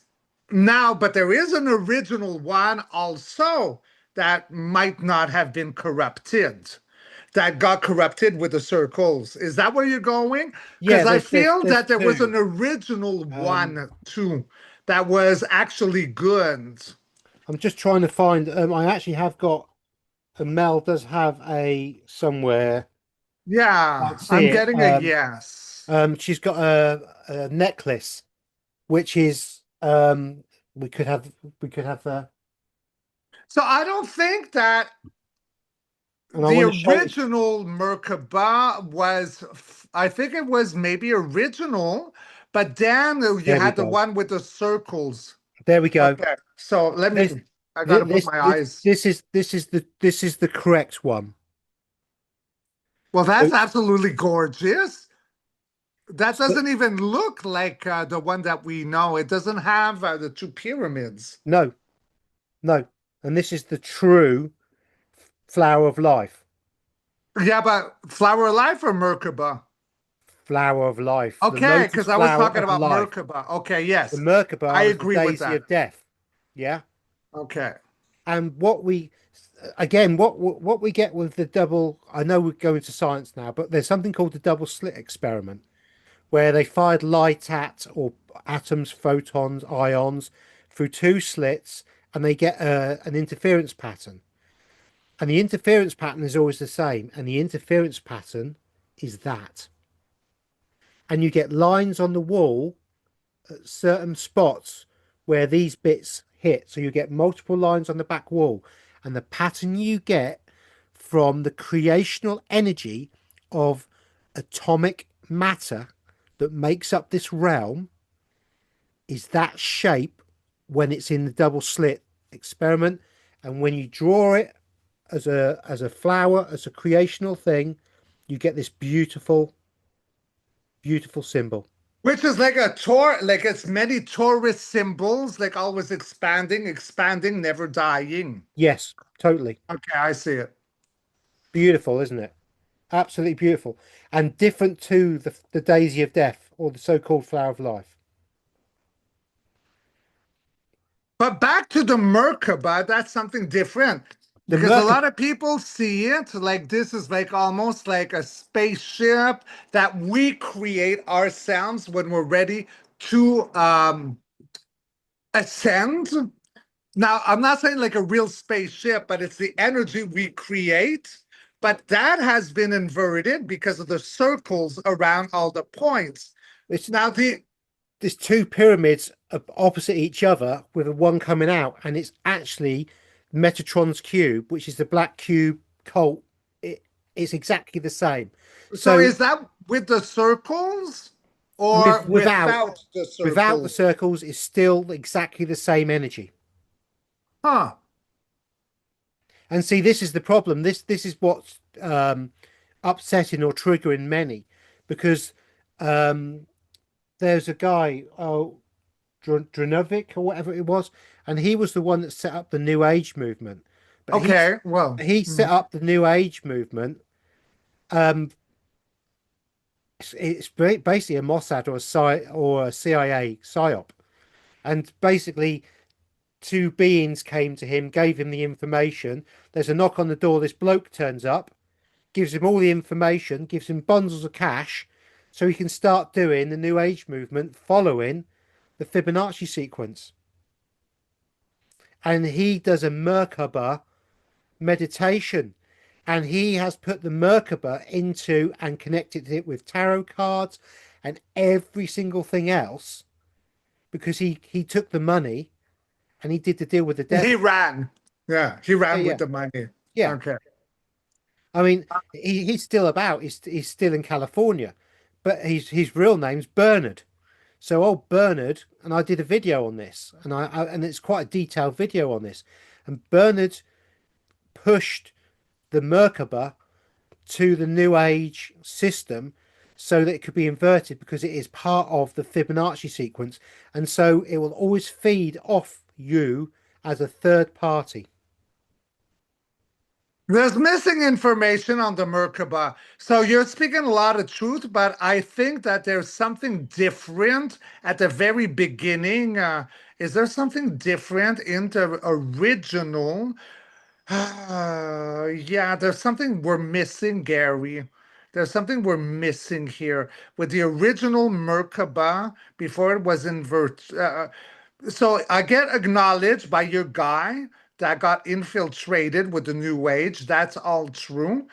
Now, but there is an original one also that might not have been corrupted, that got corrupted with the circles. Is that where you're going? Yeah, Because I there's feel there's that there was two. an original Um, one too that was actually good. I'm just trying to find. I actually have got. And Mel does have a somewhere. Yeah, Can't see I'm it. getting a yes. She's got a necklace, which is we could have we could have So I don't think that and I the want to show you. original Merkaba was, I think it was maybe original, but then you There we had the go. one with the circles. There we go. Okay, so let me, This I gotta put this my this eyes. this is the correct one. Well, So, that's absolutely gorgeous. That so doesn't even look like the one that we know. It doesn't have the two pyramids. no, no, and this is the true flower of life. Yeah, but Flower Alive or Merkaba? flower of life, the Okay, lotus because I was flower talking of about life. Merkaba. Okay, The yes, I Merkaba is the agree with daisy that. of death. Yeah. Okay. And what we, again, what we get with the double, I know we're going to science now, but there's something called the double slit experiment where they fired light at or atoms, photons, ions through two slits, and they get an interference pattern. And the interference pattern is always the same. And the interference pattern is that. And you get lines on the wall at certain spots where these bits hit. So you get multiple lines on the back wall. And the pattern you get from the creational energy of atomic matter that makes up this realm is that shape when it's in the double slit experiment. And when you draw it as a flower, as a creational thing, you get this beautiful, beautiful symbol. Which is like a tour, like it's many tourist symbols, like always expanding, expanding, never dying. Yes, totally. Okay, I see it. Beautiful, isn't it? Absolutely beautiful. And different to the daisy of death or the so-called flower of life. But back to the Merkaba, that's something different The because a Merkaba, lot of people see it like this is like almost like a spaceship that we create ourselves when we're ready to ascend. Now, I'm not saying like a real spaceship, but it's the energy we create. But that has been inverted because of the circles around all the points. it's Now, the there's two pyramids opposite each other with a one coming out, and it's actually Metatron's cube, which is the black cube cult. It's exactly the same. so So is that with the circles or with without the without the circles? circles, it's still exactly the same energy. Huh. And see, this is the problem. This is what's upsetting or triggering many, because um, there's a guy, Dranovic or whatever it was, and he was the one that set up the New Age movement. But Okay. Well, he set up the New Age movement. Um, it's basically a Mossad or a CIA psyop, and basically two beings came to him, gave him the information. There's a knock on the door. This bloke turns up, gives him all the information, gives him bundles of cash, so he can start doing the New Age movement following the Fibonacci sequence. And he does a Merkaba meditation, and he has put the Merkaba into and connected it with tarot cards and every single thing else because he took the money and he did the deal with the he devil. ran. Yeah, he Yeah, ran with yeah, the money. yeah. Okay. I mean, he's still about. He's still in California, but his real name's Bernard. So old Bernard, and I did a video on this, and and it's quite a detailed video on this. And Bernard pushed the Merkaba to the New Age system so that it could be inverted because it is part of the Fibonacci sequence, and so it will always feed off you as a third party. There's missing information on the Merkaba. So you're speaking a lot of truth, but I think that there's something different at the very beginning. Is there something different in the original? Yeah, there's something we're missing, Gary. There's something we're missing here with the original Merkaba before it was inverted. So I get acknowledged by your guy that got infiltrated with the New Age. That's all true.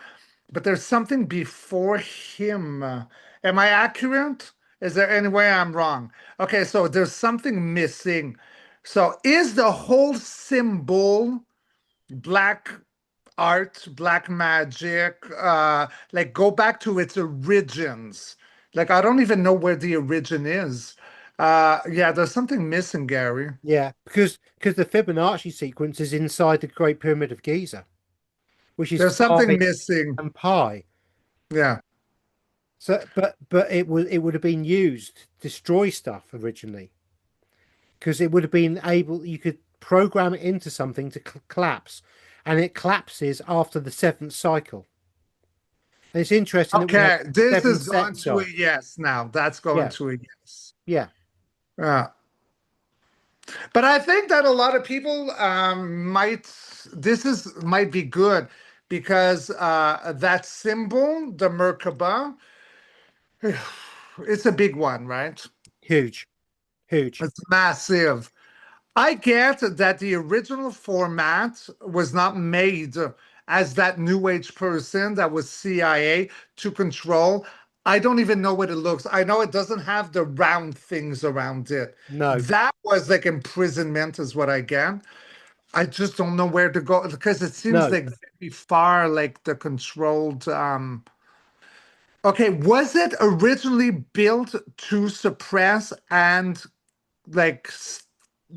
But there's something before him. Am I accurate? Is there any way I'm wrong? Okay, so there's something missing. So is the whole symbol black art, black magic, like go back to its origins? Like I don't even know where the origin is. Yeah, there's something missing, Gary. Yeah, because the Fibonacci sequence is inside the Great Pyramid of Giza, which is There's pi something missing. and pi. Yeah. So, but it would have been used to destroy stuff originally, because it would have been able you could program it into something to collapse, and it collapses after the seventh cycle. And it's interesting that we have Okay, this seven has gone sets to a of. yes now. That's going Yeah, to a yes. yeah, Yeah. But I think that a lot of people might be good because that symbol, the Merkaba, it's a big one, right? huge, huge. It's massive. I get that the original format was not made as that New Age person that was CIA to control. I don't even know what it looks. I know it doesn't have the round things around it. No, That was like imprisonment, is what I get. I just don't know where to go because it seems no, like very far, like the controlled. Okay, was it originally built to suppress and like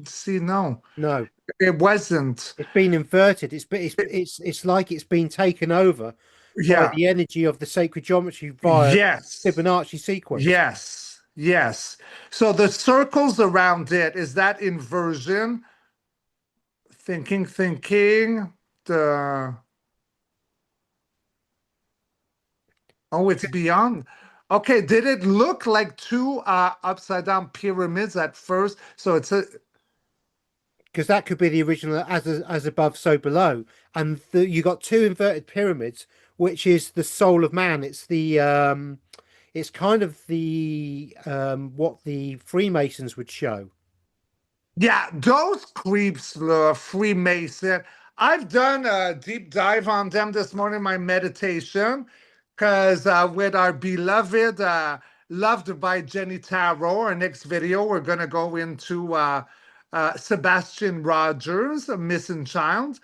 see? No, no. it wasn't. It's been inverted. It's like it's been taken over by Yeah. the energy of the sacred geometry via Yes. Fibonacci sequence. Yes. Yes. So the circles around it is that inversion, thinking. The oh, it's beyond. Okay, did it look like two upside down pyramids at first? So it's a Because that could be the original as above, so below. And you got two inverted pyramids, which is the soul of man. It's kind of the what the Freemasons would show. yeah, those creeps, Freemason. I've done a deep dive on them this morning, my meditation, because with our beloved, loved by Jenny Tarot, our next video, we're going to go into Sebastian Rogers, a missing child.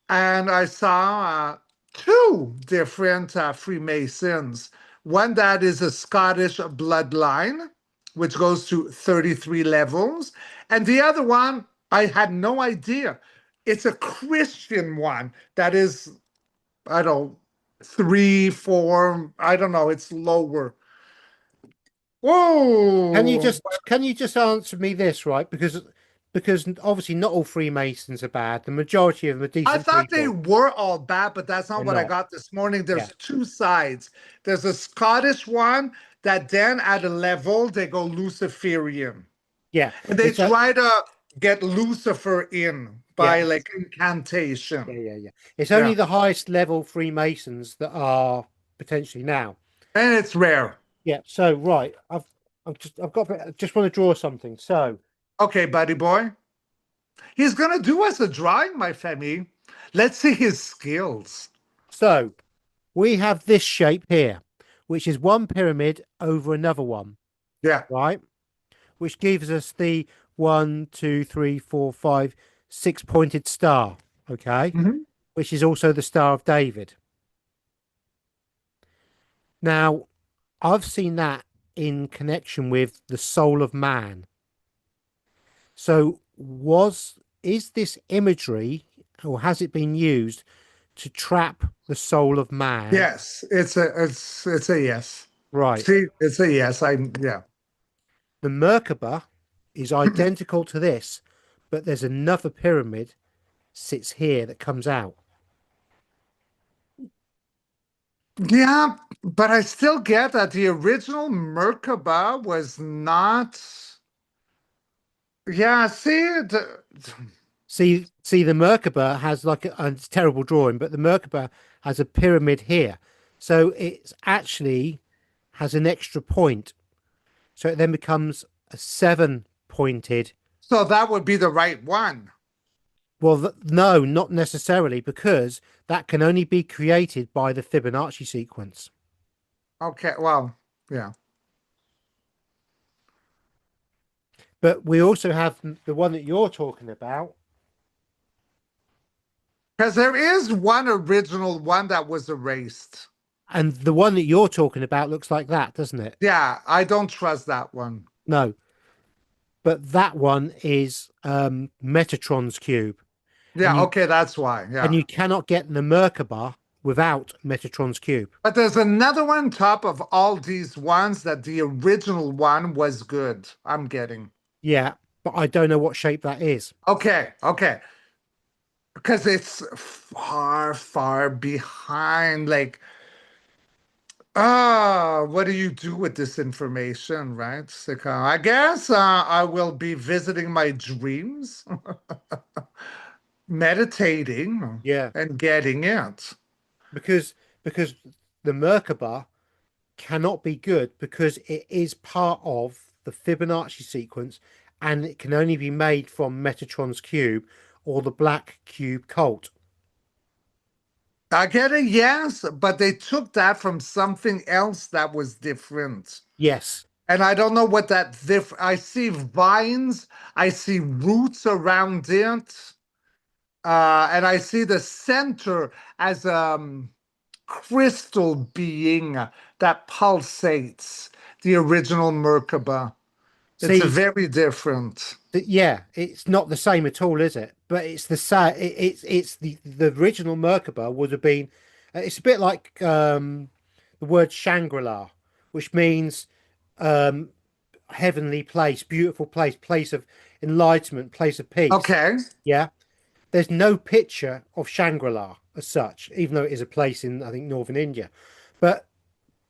And I saw two different Freemasons. One that is a Scottish bloodline, which goes to 33 levels, and the other one, I had no idea. It's a Christian one that is, I don't know, three, four, I don't know, it's lower. Whoa. Can you just answer me this, right? Because obviously not all Freemasons are bad. The majority of them are I decent thought they people. were all bad, but that's not They're what I not. got this morning. Yeah. There's two sides. There's a Scottish one that then at a level they go Luciferian. Yeah. And they It's a try to get Lucifer in yeah, by like incantation. yeah. It's only Yeah. the highest level Freemasons that are potentially now. And it's rare. Yeah. So right, I've got just want to draw something. So Okay, buddy boy. He's gonna do us a drawing, my Femi. Let's see his skills. so we have this shape here, which is one pyramid over another one, Yeah. right? Which gives us the 1, 2, 3, 4, 5, 6 pointed star. Okay, Mhm. which is also the Star of David. Now, I've seen that in connection with the soul of man. So, is this imagery, or has it been used to trap the soul of man? Yes, it's a yes. Right. See, it's a yes. Yeah. The Merkaba is identical to this, but there's another pyramid sits here that comes out. Yeah, but I still get that the original Merkaba was not. Yeah, see, See, the Merkaba has like it's a terrible drawing, but the Merkaba has a pyramid here, so it's actually has an extra point, so it then becomes a 7 pointed. so that would be the right one. Well, no, not necessarily, because that can only be created by the Fibonacci sequence. Okay, well, yeah. But we also have the one that you're talking about. Because there is one original one that was erased. And the one that you're talking about looks like that, doesn't it? Yeah, I don't trust that one. No, but that one is Metatron's cube, and Yeah, okay, that's why. Yeah. you cannot get the Merkaba without Metatron's cube. But there's another one on top of all these ones that the original one was good. I'm getting. Yeah, but I don't know what shape that is. Okay, okay. Because it's far, far behind. Like, What do you do with this information, right? I guess I will be visiting my dreams, meditating, Yeah, and getting it. because because the Merkaba cannot be good because it is part of the Fibonacci sequence, and it can only be made from Metatron's cube or the black cube cult. I get a yes, but they took that from something else that was different. Yes. And I don't know what that I see vines, I see roots around it, and I see the center as crystal being that pulsates, the original Merkaba. It's a See, very different. yeah, it's not the same at all, is it? But it's the same. It's the original Merkaba would have been. It's a bit like the word Shangri-La, which means um, heavenly place, beautiful place, place of enlightenment, place of peace. Okay. Yeah, there's no picture of Shangri-La as such, even though it is a place in, I think, northern India. But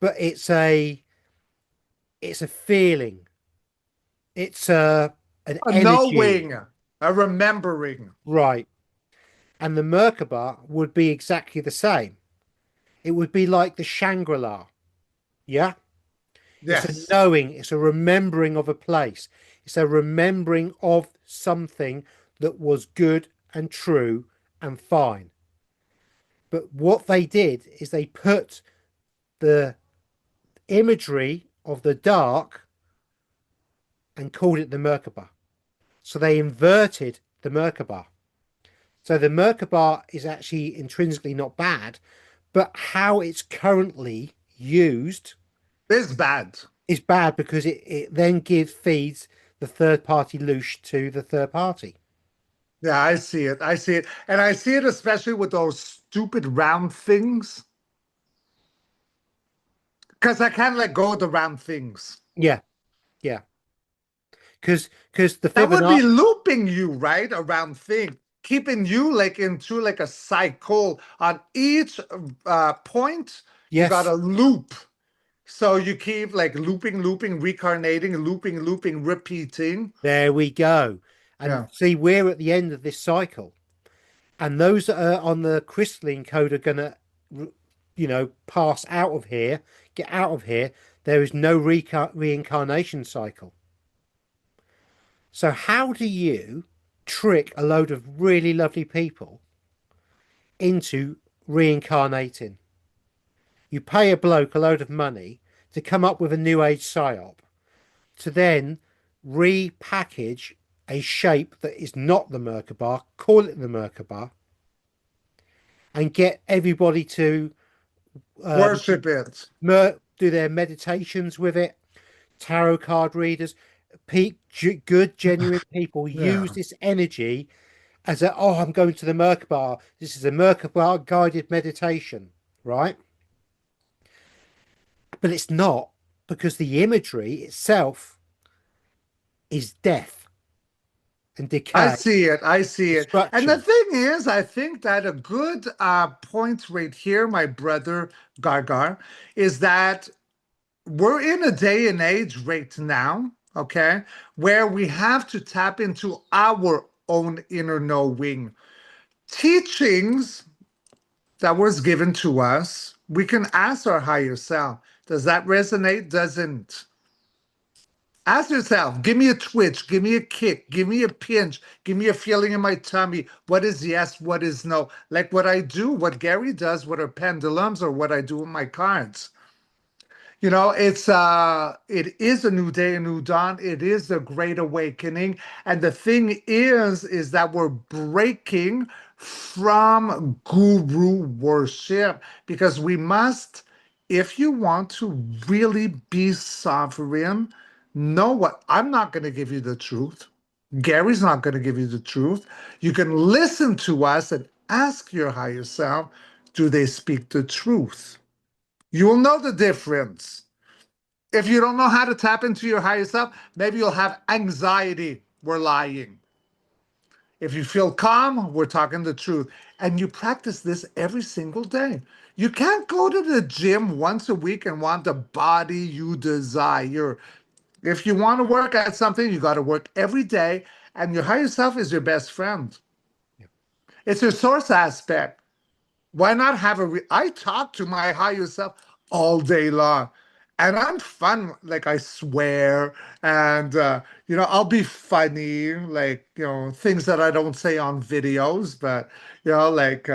it's a feeling. It's an A energy, knowing, a remembering. right? And the Merkaba would be exactly the same. It would be like the Shangri-La. Yeah. It's a Yes. knowing, it's a remembering of a place. It's a remembering of something that was good and true and fine. But what they did is they put the imagery of the dark and called it the Merkaba. So they inverted the Merkaba. So the Merkaba is actually intrinsically not bad, but how it's currently used It's bad. is bad because it then feeds the third party loosh to the third party. Yeah, I see it. I see it. And I see it especially with those stupid round things. Because I can't let go of the round things. Yeah, yeah. Because the That would be Fibonacci, looping you, right? Around thing. Keeping you like into like a cycle on each point, you got yes, a loop. So you keep like looping, looping, reincarnating, looping, looping, repeating. there we go. And Yeah. see, we're at the end of this cycle, and those that are on the crystalline code are gonna, pass out of here, get out of here. There is no reincarnation cycle. So how do you trick a load of really lovely people into reincarnating? You pay a bloke a load of money to come up with a new age psyop to then repackage a shape that is not the Merkaba, call it the Merkaba, and get everybody to um, Worship it. do their meditations with it. Tarot card readers, good, genuine people use Yeah. this energy as a, oh, I'm going to the Merkaba. This is a Merkaba guided meditation, right? But it's not, because the imagery itself is death and I decay, see it. I see it. And the destruction. thing is, I think that a good point right here, my brother Gargar, is that we're in a day and age right now, okay, where we have to tap into our own inner knowing. Teachings that was given to us, we can ask our higher self. Does that resonate? Doesn't. Ask yourself, give me a twitch, give me a kick, give me a pinch, give me a feeling in my tummy. What is yes, what is no? Like what I do, what Gary does with our pendulums, or what I do with my cards. It is a new day, a new dawn. It is a great awakening. And the thing is that we're breaking from guru worship, because we must, if you want to really be sovereign, know what I'm not going to give you the truth. Gary's not going to give you the truth. You can listen to us and ask your higher self, do they speak the truth? You will know the difference. If you don't know how to tap into your higher self, maybe you'll have anxiety. We're lying. If you feel calm, we're talking the truth. And you practice this every single day. You can't go to the gym once a week and want the body you desire. If you want to work at something, you got to work every day, and your higher self is your best friend. It's your source aspect. Why not have I talk to my higher self all day long, and I'm fun. Like I swear, and I'll be funny, like things that I don't say on videos, but like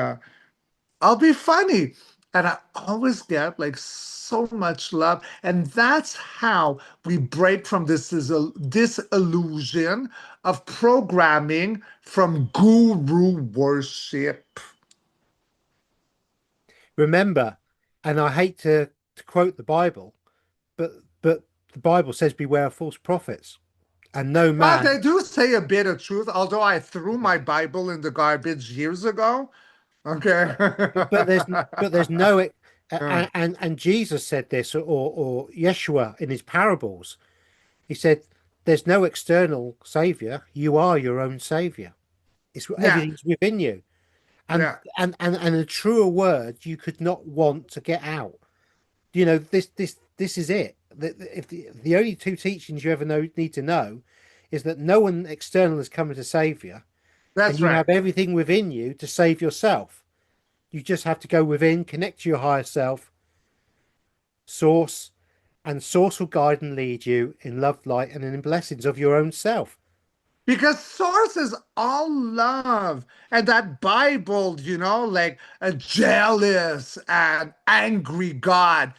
I'll be funny. And I always get like so much love. And that's how we break from this illusion of programming from guru worship. Remember, and I hate to quote the Bible, but the Bible says beware of false prophets, and no Well, man. they do say a bit of truth, although I threw my Bible in the garbage years ago. Okay. But there's no Yeah. and Jesus said this, or Yeshua in his parables. He said, "There's no external savior. You are your own savior. It's Yeah. everything's within you." And Yeah. and a truer word you could not want to get out. This is it. If the only two teachings you ever need to know is that no one external is coming to save you, and That's you right. have everything within you to save yourself. You just have to go within, connect to your higher self, source, and source will guide and lead you in love, light, and in blessings of your own self. Because source is all love. And that Bible, like a jealous and angry God.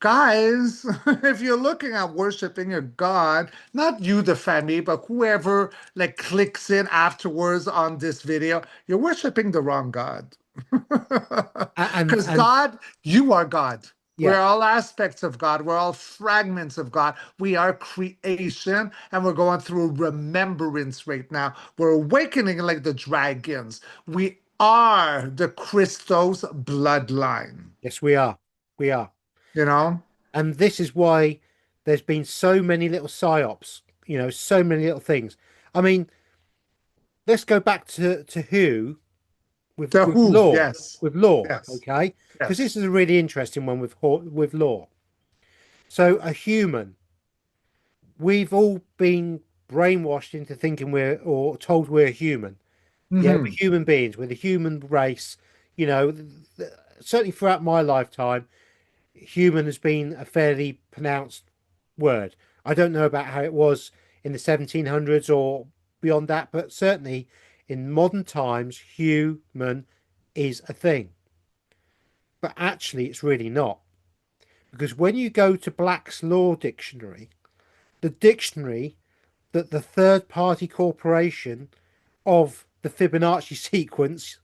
Guys, if you're looking at worshiping a God, not you, the family, but whoever like clicks in afterwards on this video, you're worshiping the wrong God. Because And God, you are God. We're yeah, all aspects of God. We're all fragments of God. We are creation, and we're going through remembrance right now. We're awakening like the dragons. We are the Christos bloodline, yes, we are. We are. you know? And this is why there's been so many little psyops, so many little things. I mean, let's go back to Hugh The with who, law, yes. Yes. okay? Because Yes. this is a really interesting one with law. So a human, we've all been brainwashed into thinking we're or told we're human. Yeah, we're Hmm. human beings. We're the human race. You know, certainly throughout my lifetime, human has been a fairly pronounced word. I don't know about how it was in the 1700s or beyond that, but certainly in modern times, human is a thing. But actually, it's really not. Because when you go to Black's Law Dictionary, the dictionary that the third party corporation of the Fibonacci sequence,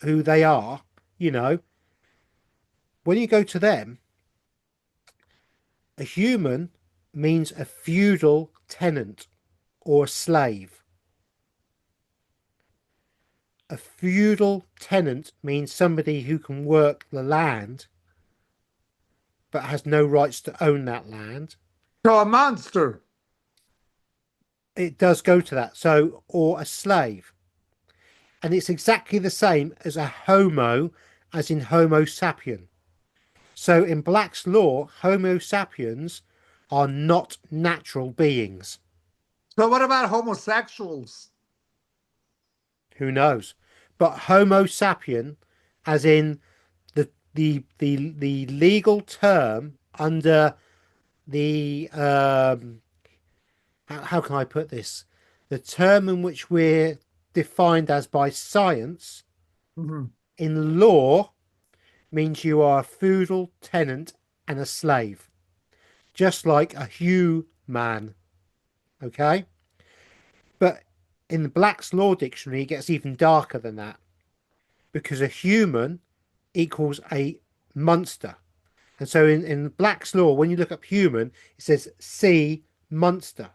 who they are, you know, when you go to them, a human means a feudal tenant or a slave. A feudal tenant means somebody who can work the land but has no rights to own that land. So a monster. It does go to that. So, or a slave. And it's exactly the same as a homo, as in Homo sapien. So, in Black's law, Homo sapiens are not natural beings. So what about homosexuals? Who knows? But Homo sapien, as in the legal term under the how can I put this? The term in which we're defined as by science Mhm. in law means you are a feudal tenant and a slave, just like a Hugh man. Okay, but in the Black's Law Dictionary, it gets even darker than that because a human equals a monster. And so in Black's Law, when you look up human, it says see monster.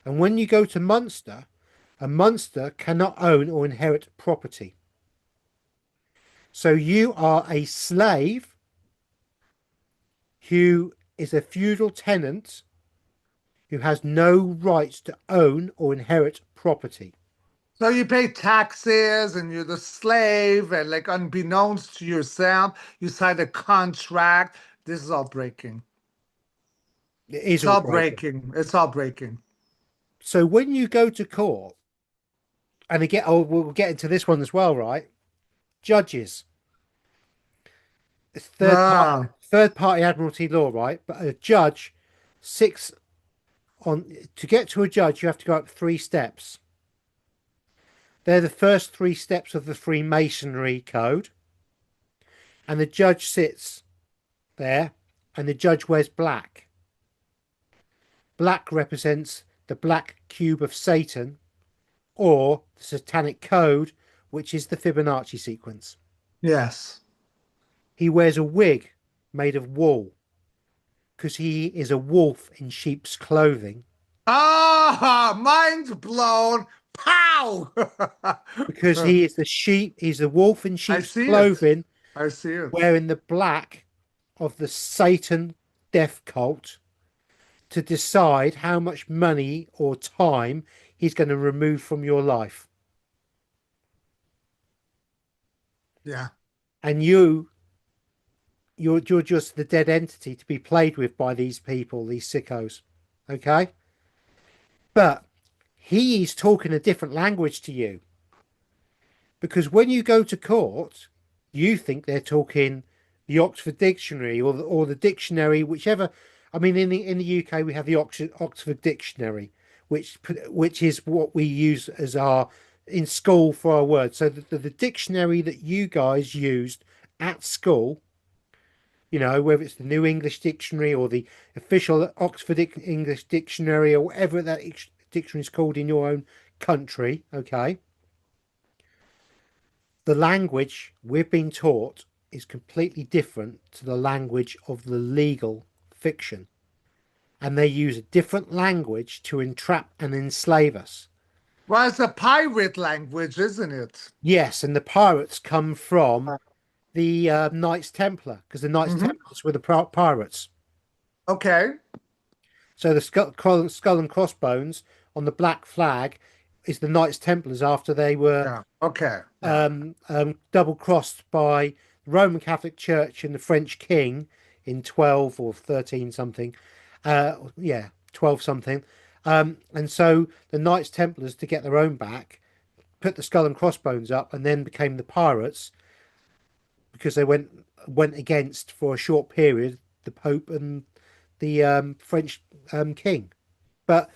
And when you go to monster, a monster cannot own or inherit property. So you are a slave who is a feudal tenant who has no rights to own or inherit property. So you pay taxes and you're the slave, and like unbeknownst to yourself, you sign a contract. This is all breaking. It is It's all all broken. breaking. It's all breaking. So when you go to court, and again, oh, we'll get into this one as well, right? Judges, it's Ah, third party admiralty law, right? But a judge six on to get to a judge, you have to go up three steps. They're the first three steps of the Freemasonry code, and the judge sits there, and the judge wears black. Black represents the black cube of Satan, or the satanic code, which is the Fibonacci sequence. yes. He wears a wig made of wool because he is a wolf in sheep's clothing. Ah, mind blown. Pow! Because he is the sheep, he's the wolf in I sheep's see it. clothing, I see it. wearing the black of the Satan death cult to decide how much money or time he's going to remove from your life. Yeah. And you're just the dead entity to be played with by these people, these sickos. Okay? But he is talking a different language to you. Because when you go to court, you think they're talking the Oxford Dictionary or the dictionary, whichever. I mean, in the UK, we have the Oxford Dictionary, which is what we use as our in school for our words. So the dictionary that you guys used at school, whether it's the New English Dictionary or the official Oxford English Dictionary or whatever that dictionary is called in your own country, okay, the language we've been taught is completely different to the language of the legal fiction. And they use a different language to entrap and enslave us. Well, it's a pirate language, isn't it? Yes, and the pirates come from the Knights Templar because the Knights Hmm. Templars were the pirates. Okay. So the skull and crossbones on the black flag is the Knights Templars after they were Yeah. Okay. Yeah. double crossed by the Roman Catholic Church and the French king in 12 or 13 something. Yeah, 12 something. And so the Knights Templars, to get their own back, put the skull and crossbones up and then became the pirates because they went against for a short period the Pope and the French king. But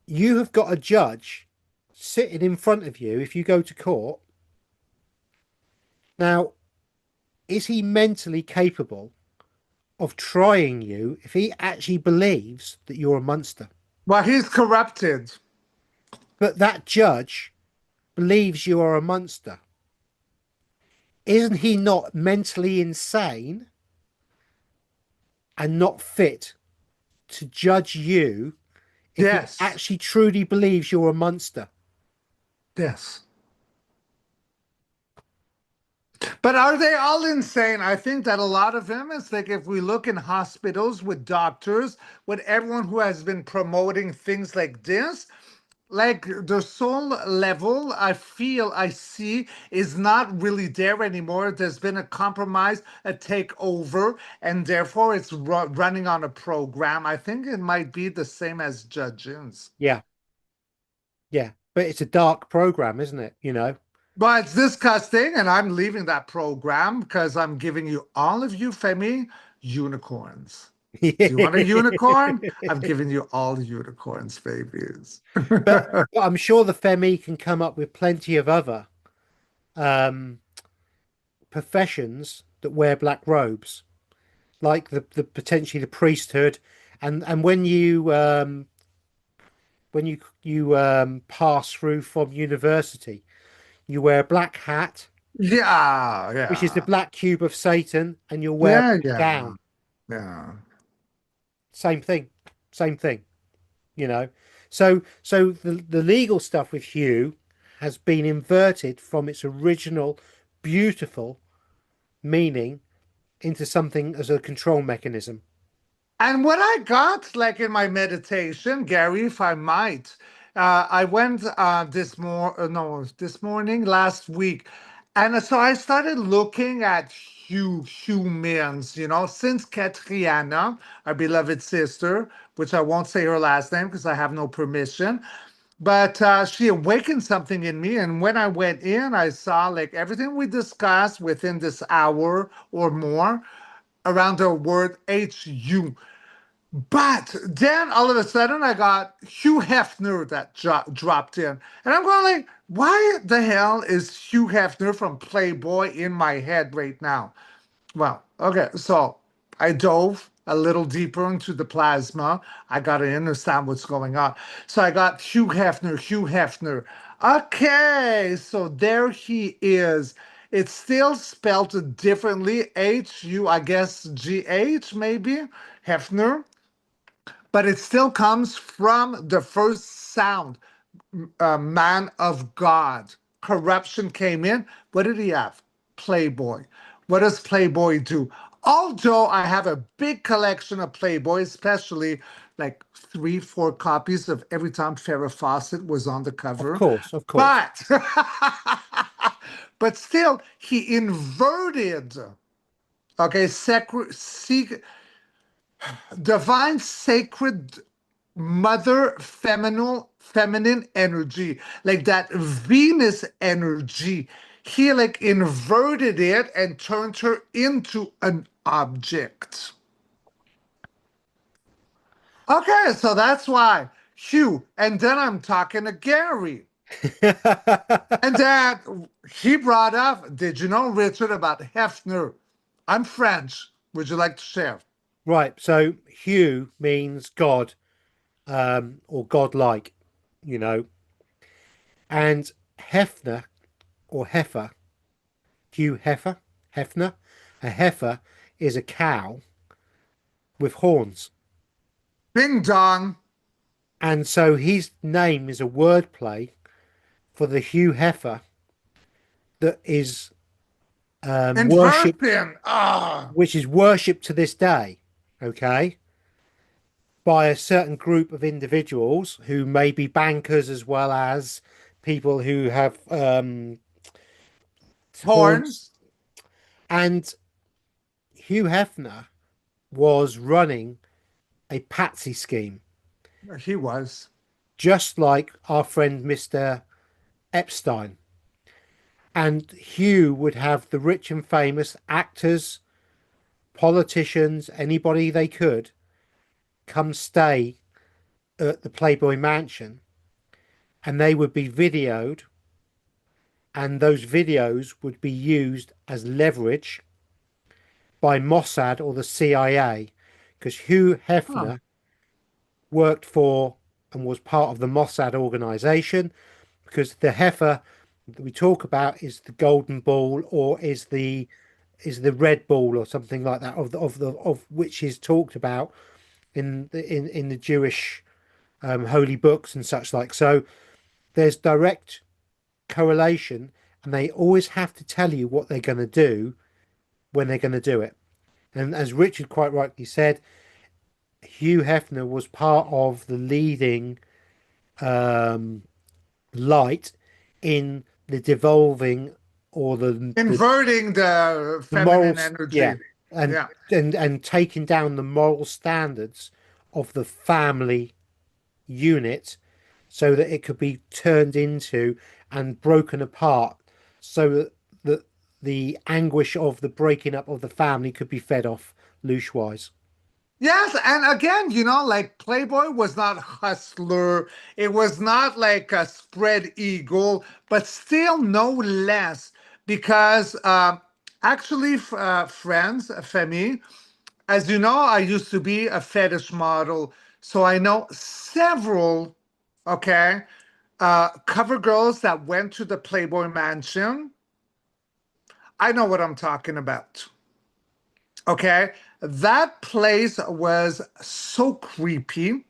you have got a judge sitting in front of you if you go to court. Now, is he mentally capable of trying you if he actually believes that you're a monster? Well, he's corrupted. But that judge believes you are a monster. Isn't he not mentally insane and not fit to judge you if he Yes. actually truly believes you're a monster? Yes. But are they all insane? I think that a lot of them is like if we look in hospitals with doctors, with everyone who has been promoting things like this, like the soul level, I feel I see is not really there anymore. There's been a compromise, a takeover, and therefore it's running on a program. I think it might be the same as judges. Yeah, yeah. But it's a dark program, isn't it? But it's disgusting, and I'm leaving that program because I'm giving you all of you, Femi, unicorns. Do you want a unicorn? I've given you all unicorns, babies. But I'm sure the Femi can come up with plenty of other um, professions that wear black robes, like the potentially the priesthood, and when you pass through from university, you wear a black hat, Yeah, which is the yeah, black cube of Satan, and you'll wear a yeah, black yeah, gown. yeah. Same thing, same thing. you know. So the legal stuff with Hugh has been inverted from its original beautiful meaning into something as a control mechanism. And what I got, like in my meditation, Gary, if I might, I went this morning, last week, and so I started looking at humans, since Catriana, our beloved sister, which I won't say her last name because I have no permission, but she awakened something in me, and when I went in, I saw like everything we discussed within this hour or more around the word HU. But then all of a sudden I got Hugh Hefner that dropped in. And I'm going like, why the hell is Hugh Hefner from Playboy in my head right now? Well, okay, so I dove a little deeper into the plasma. I got to understand what's going on. So I got Hugh Hefner, Hugh Hefner. Okay, so there he is. It's still spelled differently. H-U, I guess G-H maybe, Hefner, but it still comes from the first sound, man of God. Corruption came in. What did he have? Playboy. What does Playboy do? Although I have a big collection of Playboy, especially like 3, 4 copies of every time Farrah Fawcett was on the Of cover. course, of course. But but still, he inverted, okay, divine sacred mother feminine energy, like that Venus energy. He like inverted it and turned her into an object. Okay, so that's why Hugh. And then I'm talking to Gary. And then he brought up, did you know, Richard, about Hefner? I'm French. Would you like to share? Right. So Hugh means God, or godlike, you know, and Hefner or heifer, Hugh Hefner, a heifer is a cow with horns. Bing dong. And so his name is a wordplay for the Hugh Heifer that is worshipped, Inversion. Ah. which is worshipped to this day, okay, by a certain group of individuals who may be bankers as well as people who have horns. Horns. And Hugh Hefner was running a patsy scheme, He was. just like our friend Mr. Epstein. And Hugh would have the rich and famous actors, politicians, anybody they could come stay at the Playboy Mansion, and they would be videoed, and those videos would be used as leverage by Mossad or the CIA, because Hugh Huh. Hefner worked for and was part of the Mossad organization, because the heifer that we talk about is the golden ball, or is the red ball or something like that, of which is talked about in the Jewish holy books and such like. So there's direct correlation, and they always have to tell you what they're going to do when they're going to do it. And as Richard quite rightly said, Hugh Hefner was part of the leading light in the devolving or Inverting the the feminine morals, yeah, energy. and Yeah. and taking down the moral standards of the family unit so that it could be turned into and broken apart, so that the anguish of the breaking up of the family could be fed off loose-wise. Yes, and again, like Playboy was not hustler. It was not like a spread eagle, but still no less. Because actually, friends, Femi, as you know, I used to be a fetish model. So I know several, okay, cover girls that went to the Playboy Mansion. I know what I'm talking about. Okay. That place was so creepy.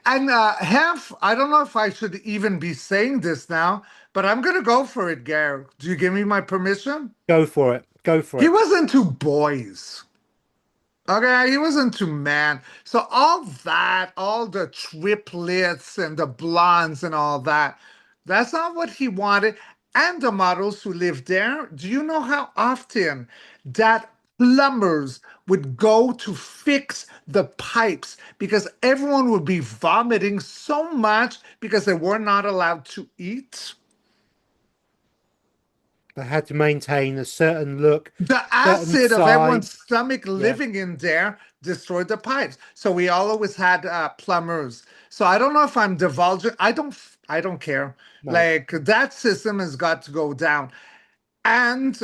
And I don't know if I should even be saying this now, but I'm going to go for it, Gary. Do you give me my permission? Go for it. Go for He it. was into boys. Okay, he wasn't too man. So all that, all the triplets and the blondes and all that, that's not what he wanted. And the models who lived there, do you know how often that plumbers would go to fix the pipes because everyone would be vomiting so much because they were not allowed to eat? They had to maintain a certain look, The certain acid of everyone's size. stomach Yeah, living in there destroyed the pipes. So we all always had plumbers. So I don't know if I'm divulging. I don't care. no. Like that system has got to go down. And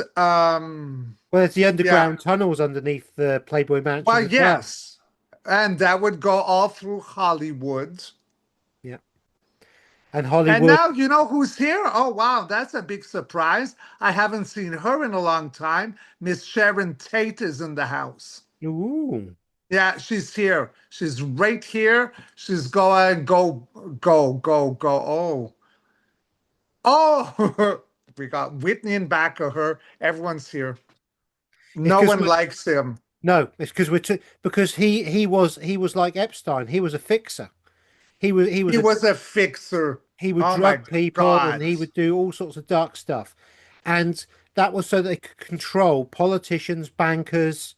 Well, there's the yeah, underground tunnels underneath the Playboy Mansion well, as well. yes. And that would go all through Hollywood. Yeah, and And Hollywood. now you know who's here? Oh wow, that's a big surprise. I haven't seen her in a long time. Miss Sharon Tate is in the house. Ooh, Yeah, she's here. She's right here. She's going, go, go, go, go. Oh, we got Whitney in back of her. Everyone's here. it's No because one likes him. no, it's because because he was like Epstein. He was a fixer. He was He a was a fixer. he would Oh my drug people and God. he would do all sorts of dark stuff, and that was so they could control politicians, bankers.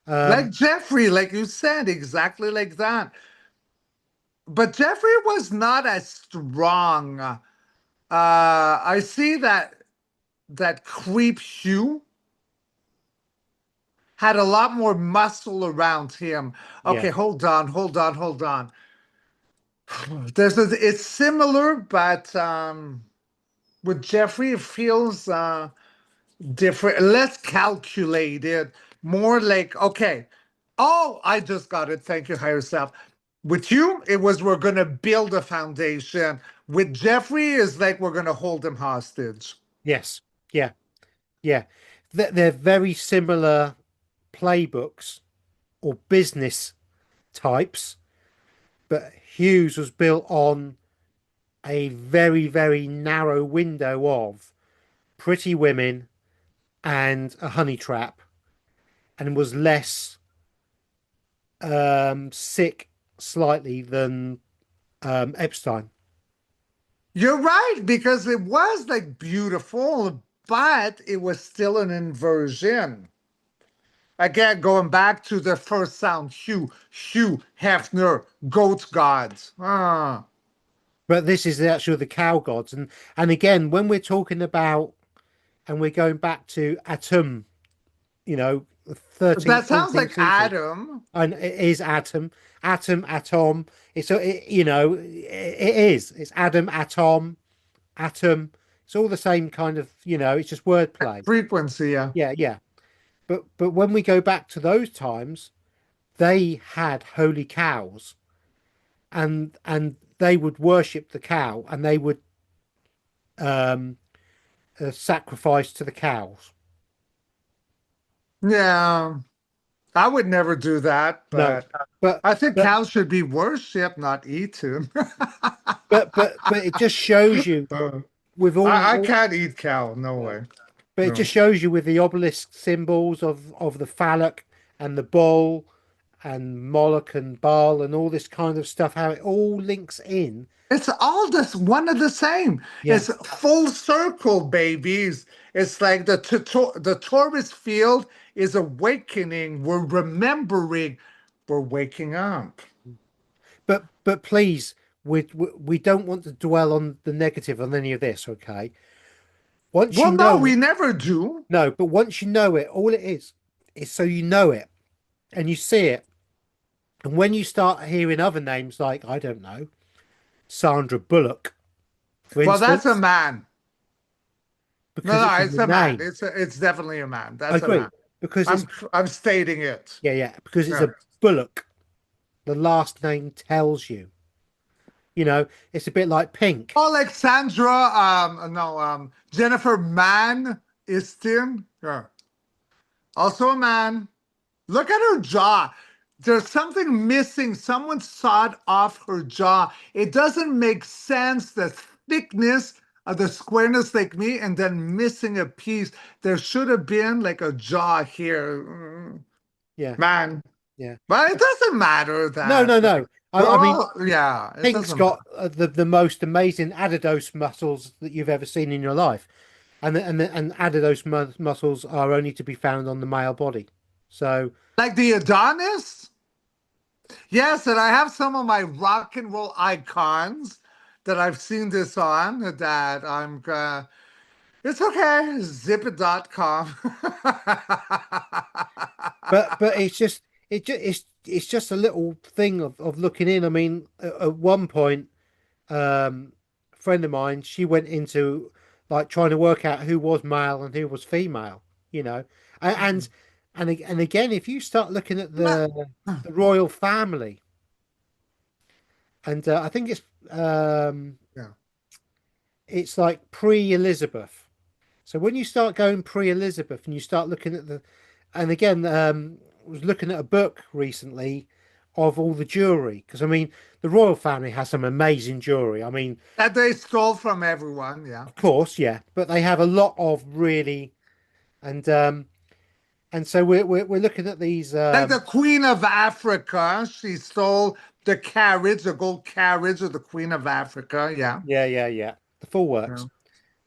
Like Um, Jeffrey, like you said, exactly like that. But Jeffrey was not as strong. I see that creep Hugh had a lot more muscle around him. yeah, Okay, hold on, hold on, hold on. It's similar, but with Jeffrey, it feels different, less calculated, more like, okay, oh, I just got it. Thank you, higher self. With you, it was we're gonna build a foundation. With Jeffrey, is like we're gonna hold him hostage. yes, yeah, yeah. They're very similar playbooks or business types, but Hughes was built on a very, very narrow window of pretty women and a honey trap, and was less sick slightly than Epstein. You're right, because it was like beautiful, but it was still an inversion. Again, going back to the first sound, Hugh Hefner, goat gods. Ah. But this is the actual the cow gods, and again, when we're talking about and we're going back to Atum, you know, the 13th, That sounds 14th like century, Adam. and it is Atom. It's it is. It's Adam, Atom. It's all the same kind of, it's just wordplay. Frequency, yeah. Yeah, yeah. But when we go back to those times, they had holy cows, and they would worship the cow, and they would um sacrifice to the cows. Yeah. I would never do that, No, but but I think but cows should be worshipped, not eaten. but it just shows you Uh, with I can't eat cow. No no, way. but it No. just shows you with the obelisk symbols of the phallic and the bull and Moloch and Baal and all this kind of stuff, how it all links in. It's all this one of the same. Yeah, It's full circle, babies. It's like the Taurus field is awakening. We're remembering. We're waking up. but please, we don't want to dwell on the negative on any of this. Okay, once you Well, no, know we it, never do. no, but once you know it, all it is so you know it and you see it. And when you start hearing other names like, I don't know, Sandra Bullock, for Well, that's a instance, man. No, because no, it's in it's the a man. name. It's definitely a man. I That's a agree. man. Because it's I'm stating it. yeah, yeah, because it's Yeah. a Bullock. The last name tells you. It's a bit like Pink. Alexandra, no, Jennifer Mann Istin. Yeah. Also a man. Look at her jaw. There's something missing. Someone sawed off her jaw. It doesn't make sense. The thickness of the squareness like me and then missing a piece. There should have been like a jaw here. yeah, man. yeah. But it doesn't matter No, that no, like no. they're I mean, all yeah, it Pink's doesn't got the most amazing adipose muscles that you've ever seen in your life, and adipose muscles are only to be found on the male body. So like the Adonis. Yes, and I have some of my rock and roll icons that I've seen this on that I'm it's okay, zip it.com. but it's just a little thing of looking in. I mean, at one point, a friend of mine, she went into like trying to work out who was male and who was female, you know. And and again, if you start looking at the royal family, and I think Yeah. it's like pre-Elizabeth. So when you start going pre-Elizabeth and you start looking at and again, I was looking at a book recently of all the jewelry because I mean the royal family has some amazing jewelry. I mean, That they stole from everyone, yeah. of course, yeah, but they have a lot of really and so we're looking at these Like the Queen of Africa, she stole the carriage, the gold carriage of the Queen of Africa, yeah. yeah, the full Yeah. works.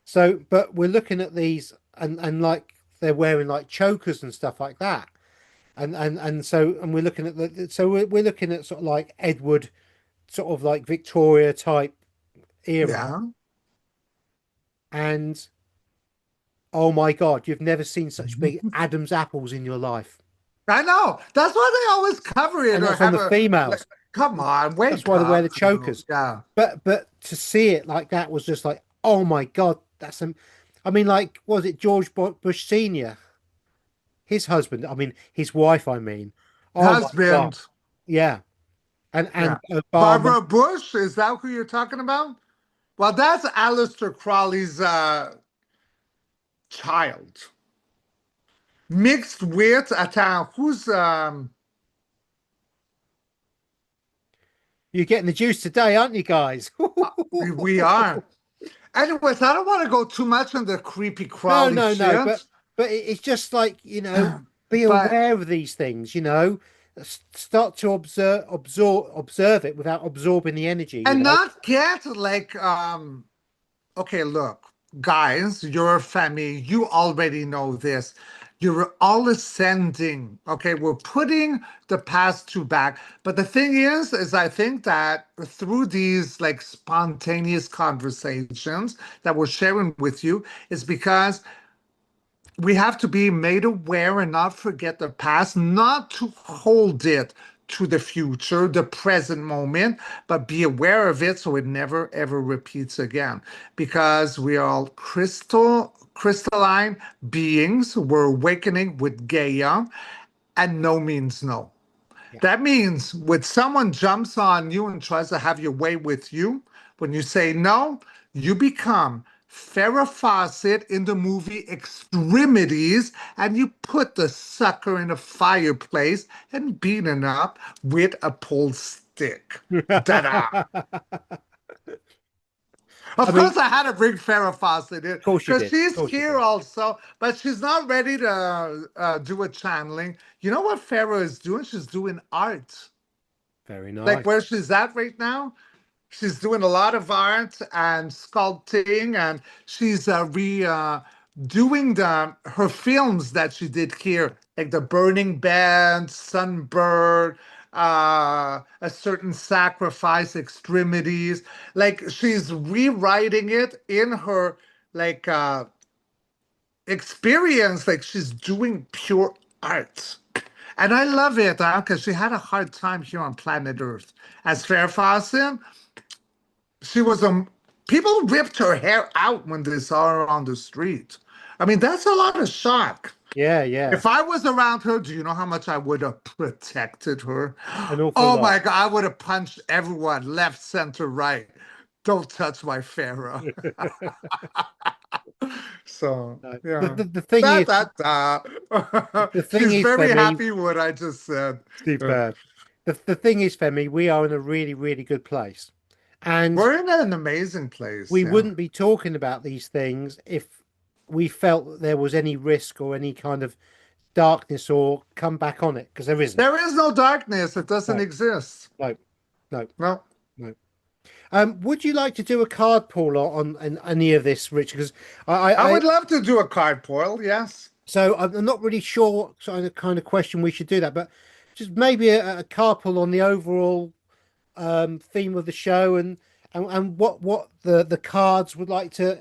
So, but we're looking at these and like they're wearing like chokers and stuff like that. And so and we're looking at we're looking at sort of like Edward sort of like Victoria type era. Yeah. And oh my God, you've never seen such big Adam's apples in your life. I know. That's why they always cover it And or that's on have the a like, females. come on, That's wake why they wear the up. chokers. Yeah. But to see it like that was just like, oh my God, that's I mean, like, was it George Bush Senior? His husband, I mean, his wife, I mean. Oh my God. Husband. Yeah. Yeah. And Obama. Barbara Bush, is that who you're talking about? Well, that's Aleister Crowley's child. Mixed with who's You're getting the juice today, aren't you guys? we are. Anyways, I don't want to go too much on the creepy No, Crowley no, no. shit. But it's just like, be But aware of these things, start to observe it without absorbing the energy, and not get like okay, look, guys, your family, you already know this. You're all ascending. Okay, we're putting the past two back. But the thing is I think that through these like spontaneous conversations that we're sharing with you, is because we have to be made aware and not forget the past, not to hold it to the future, the present moment, but be aware of it so it never ever repeats again. Because we are all crystalline beings. We're awakening with Gaia, and no means no. Yeah. That means when someone jumps on you and tries to have your way with you, when you say no, you become Farrah Fawcett in the movie Extremities, and you put the sucker in a fireplace and beat it up with a pull stick. Ta-da! Of Of mean, course, I had to bring Farrah Fawcett in course you because did. Of she's course you here did. also, but she's not ready to do a channeling. You know what Farrah is doing? She's doing art. Very Like nice. where she's at right now, she's doing a lot of art and sculpting, and she's doing the her films that she did here, like the Burning Band, Sunbird, a certain sacrifice, extremities. Like she's rewriting it in her like experience, like she's doing pure art. And I love it because she had a hard time here on planet Earth. As Farrah Fawcett, she was people ripped her hair out when they saw her on the street. I mean, that's a lot of shock. Yeah, yeah. If I was around her, do you know how much I would have protected her? An awful Oh lot. my God, I would have punched everyone left, center, right. Don't touch my Farrah. So, No. yeah. The thing Da, is, da, da. the thing She's is, very Femi, happy what I just said. superb. The thing is, Femi, we are in a really, really good place. And We're in an amazing place, we yeah. wouldn't be talking about these things if we felt that there was any risk or any kind of darkness or come back on it, because there isn't. There is no darkness. It doesn't No, exist. no, no, No. no. Would you like to do a card pull on any of this, Richard? Because I would love to do a card pull, yes. so I'm not really sure what kind of question we should do that, but just maybe a card pull on the overall theme of the show and what the cards would like to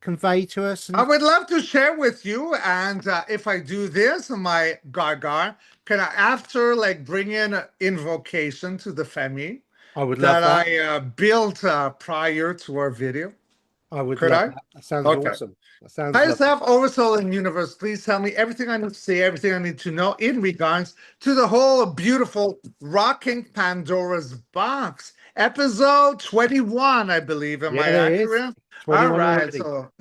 convey to us. I And would love to share with you. And if I do this, my Gargar, can I, after like bring in an invocation to the Femi I would love that that. I built prior to our video? I would Could love I? that. That sounds Okay. awesome. That sounds Higher lovely. self, oversoul, and universe, please tell me everything I need to see, everything I need to know in regards to the whole beautiful rocking Pandora's box. Episode 21, I believe. Am I Yeah, there is accurate? All 21 right. already. So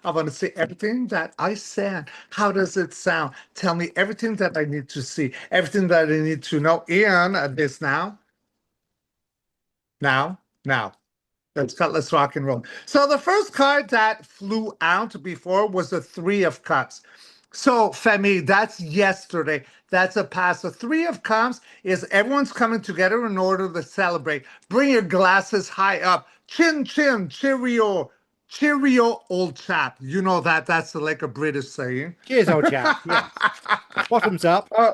I want to see everything that I said. How does it sound? Tell me everything that I need to see, everything that I need to know in this now. Now. Let's rock and roll. So the first card that flew out before was the Three of Cups. So Femi, that's yesterday. That's a past. The Three of Cups is everyone's coming together in order to celebrate. Bring your glasses high up. Chin chin, cheerio, cheerio, old chap. You know that. That's like a British saying. Cheers, old chap. Yes. Bottoms up. Uh,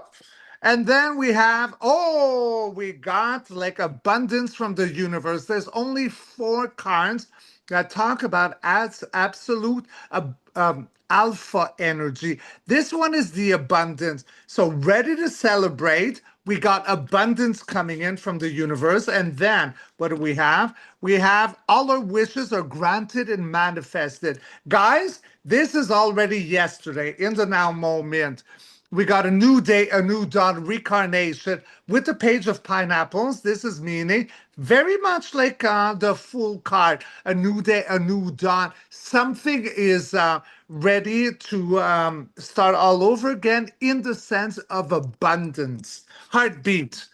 and then we have, oh, we got like abundance from the universe. There's only 4 cards that talk about as absolute alpha energy. This one is the abundance. So ready to celebrate. We got abundance coming in from the universe. And then what do we have? We have all our wishes are granted and manifested. Guys, this is already yesterday in the now moment. We got a new day, a new dawn, reincarnation with the page of pineapples. This is meaning very much like the full card, a new day, a new dawn. Something is ready to start all over again in the sense of abundance. Heartbeat.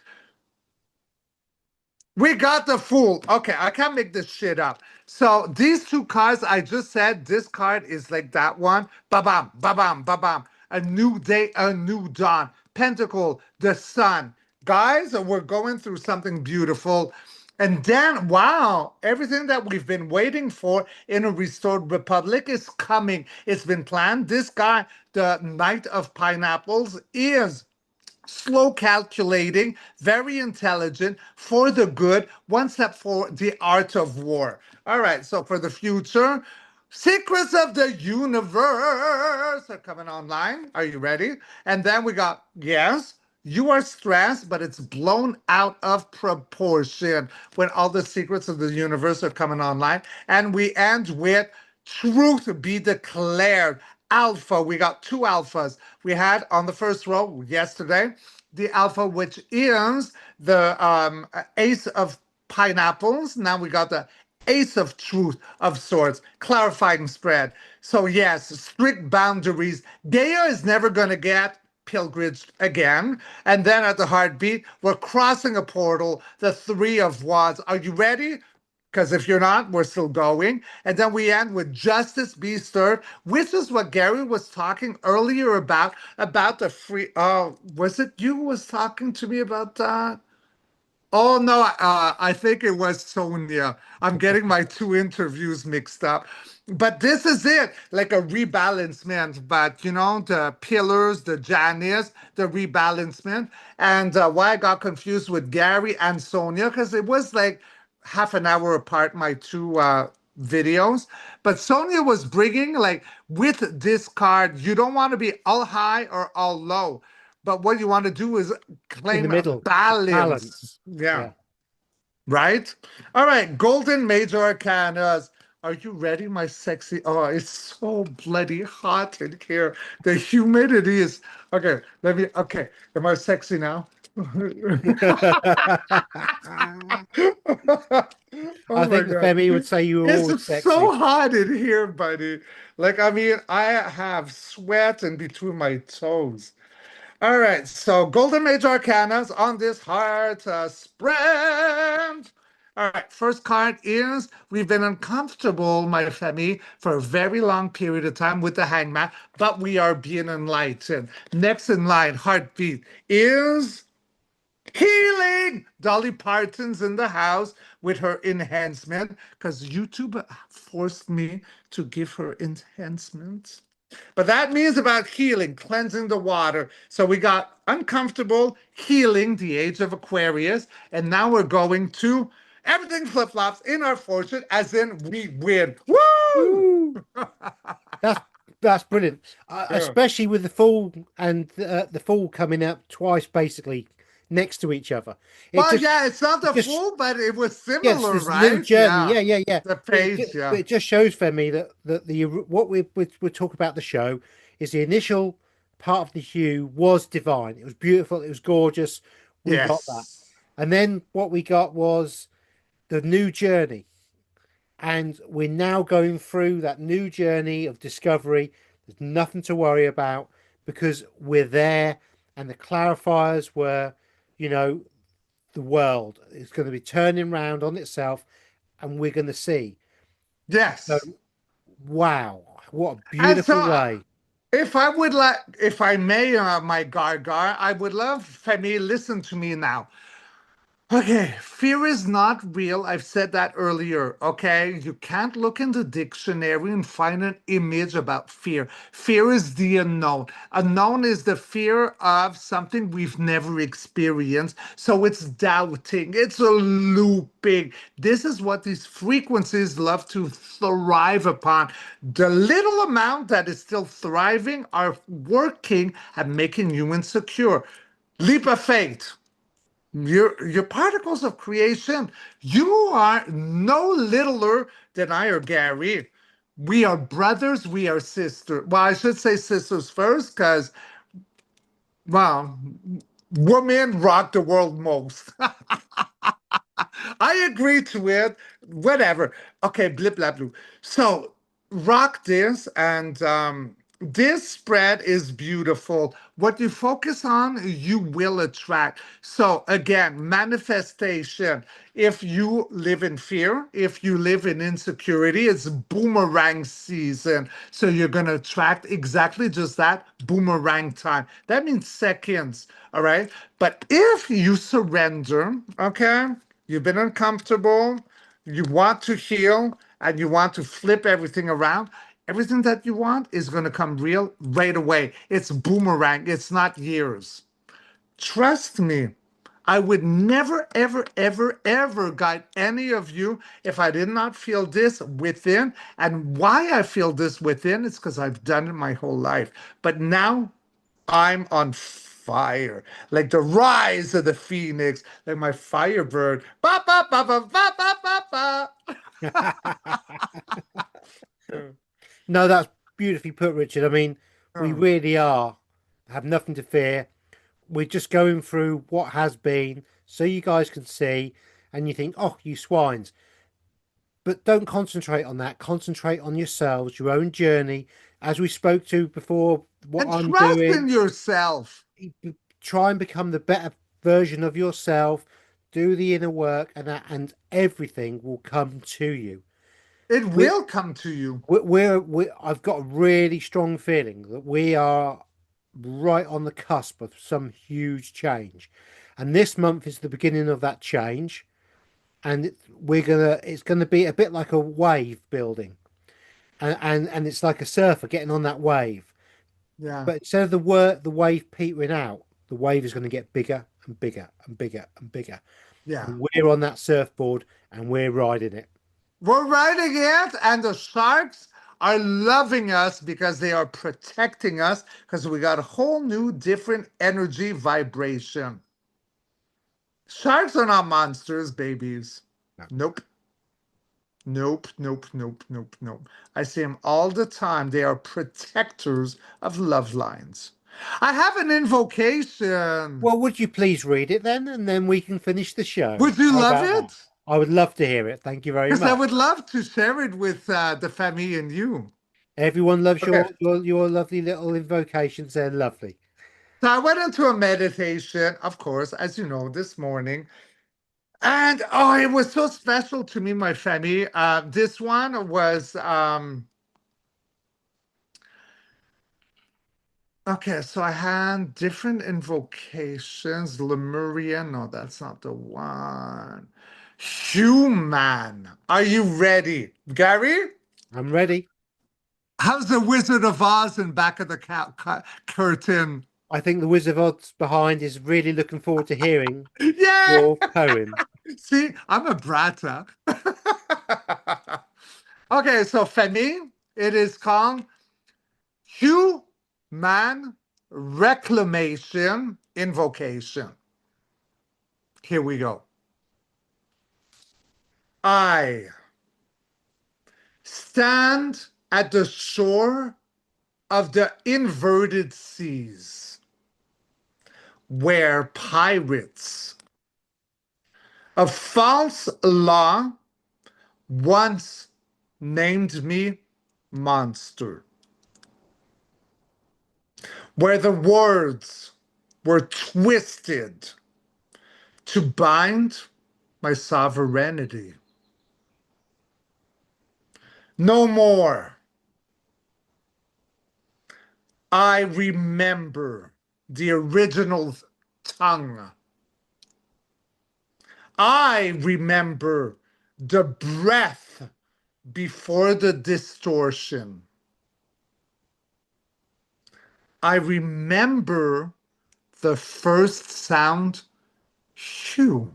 We got the Fool. Okay, I can't make this shit up. So these 2 cards, I just said this card is like that one. Ba-bam, ba-bam, ba-bam. A new day, a new dawn. Pentacle, the sun. Guys, we're going through something beautiful. And then, wow, everything that we've been waiting for in a restored republic is coming. It's been planned. This guy, the Knight of Pineapples, is slow calculating, very intelligent, for the good, one step for the art of war. All right, so for the future, secrets of the universe are coming online. Are you ready? And then we got, yes, you are stressed, but it's blown out of proportion when all the secrets of the universe are coming online. And we end with truth be declared. Alpha, we got 2 alphas. We had on the first row yesterday the alpha, which is the ace of pineapples. Now we got the ace of truth of swords, clarifying spread. So yes, strict boundaries. Gaia is never going to get pilgrimaged again. And then at the heartbeat, we're crossing a portal, the 3 of wands. Are you ready? Because if you're not, we're still going. And then we end with justice be served, which is what Gary was talking earlier about the free. Oh, was it you who was talking to me about that? Oh no, I think it was Sonia. I'm getting my 2 interviews mixed up. But this is it, like a rebalancement. But you know, the pillars, the Janice, the rebalancement. And why I got confused with Gary and Sonia, because it was like half an hour apart, my 2 videos. But Sonia was bringing, like, with this card, you don't want to be all high or all low. But what you want to do is In the claim middle. balance. Balance. Yeah. Yeah. Right? All right. Golden Major Arcanas. Are you ready, my sexy? Oh, it's so bloody hot in here. The humidity is. Okay, let me. Okay. Am I sexy now? I Oh my think the God. Femi would say you were always It's sexy. so hot in here, buddy. Like, I mean, I have sweat in between my toes. All right, so Golden Mage Arcanas on this heart spread. All right, first card is we've been uncomfortable, my family, for a very long period of time with the hangman, but we are being enlightened. Next in line, heartbeat, is healing. Dolly Parton's in the house with her enhancement because YouTube forced me to give her enhancements. But that means about healing, cleansing the water. So we got uncomfortable, healing, the age of Aquarius. And now we're going to everything flip flops in our fortune, as in we win. Woo! Woo! That's that's brilliant, Yeah. especially with the Fool and the Fool coming up twice, basically next to each other. It Well, just, yeah, it's not it the just, full, but it was yes, similar, this little right? journey, Yeah. yeah, yeah, yeah. The But it, page, but yeah. it just shows for me that the what we talk about the show is the initial part of the hue was divine. It was beautiful. It was gorgeous. We got that, Yes. and then what we got was the new journey. And we're now going through that new journey of discovery. There's nothing to worry about because we're there, and the clarifiers were, you know, the world is going to be turning around on itself, and we're going to see. So, Yes. wow, what a And so beautiful way. if I would like, if I may, my Gargar, I would love Femi, listen to me now. Okay, fear is not real. I've said that earlier. Okay, you can't look in the dictionary and find an image about fear. Fear is the unknown. Unknown is the fear of something we've never experienced. So it's doubting, it's a looping. This is what these frequencies love to thrive upon. The little amount that is still thriving are working at making you insecure. Leap of faith. Your particles of creation, you are no littler than I or Gary. We are brothers, we are sisters. Well, I should say sisters first, because, well, women rock the world most. I agree to it. Whatever. Okay, blip blah blue. So rock this, and this spread is beautiful. What you focus on, you will attract. So again, manifestation. If you live in fear, if you live in insecurity, it's boomerang season. So you're gonna attract exactly just that boomerang time. That means seconds. All right. But if you surrender, okay, you've been uncomfortable, you want to heal, and you want to flip everything around, everything that you want is going to come real right away. It's boomerang, it's not years. Trust me. I would never, ever, ever, ever guide any of you if I did not feel this within. And why I feel this within is because I've done it my whole life. But now I'm on fire, like the rise of the phoenix, like my firebird. Ba ba ba ba ba ba ba ba. No, that's beautifully put, Richard. I mean, we Oh, really are, have nothing to fear. We're just going through what has been so you guys can see, and you think, oh, you swines. But don't concentrate on that. Concentrate on yourselves, your own journey. As we spoke to before, what and I'm trust in doing, yourself. try and become the better version of yourself. Do the inner work, and everything will come to you. It We, will come to you. I've got a really strong feeling that we are right on the cusp of some huge change, and this month is the beginning of that change. And it's gonna be a bit like a wave building, and it's like a surfer getting on that wave. Yeah, But instead of the wave petering out, the wave is going to get bigger and bigger and bigger and bigger, yeah. and we're on that surfboard and we're riding it. We're riding it, and the sharks are loving us because they are protecting us because we got a whole new, different energy vibration. Sharks are not monsters, babies. No. Nope. Nope, nope, nope, nope, nope. I see them all the time. They are protectors of love lines. I have an invocation. Well, would you please read it then, and then we can finish the show? Would you How love about that? it? I would love to hear it. Thank you very Because I much. would love to share it with the family and you. Everyone loves Okay. your lovely little invocations. They're lovely. So I went into a meditation, of course, as you know, this morning. And oh, it was so special to me, my family. This one was okay, so I had different invocations. Lemurian, no, that's not the one. Human. Are you ready, Gary? I'm ready. How's the Wizard of Oz in back of the curtain? I think the Wizard of Oz behind is really looking forward to hearing Yeah. your poem. See, I'm a brata. Okay, so Femi, it is called Human Reclamation Invocation. Here we go. I stand at the shore of the inverted seas, where pirates of false law once named me monster, where the words were twisted to bind my sovereignty. No more. I remember the original tongue. I remember the breath before the distortion. I remember the first sound, Hugh.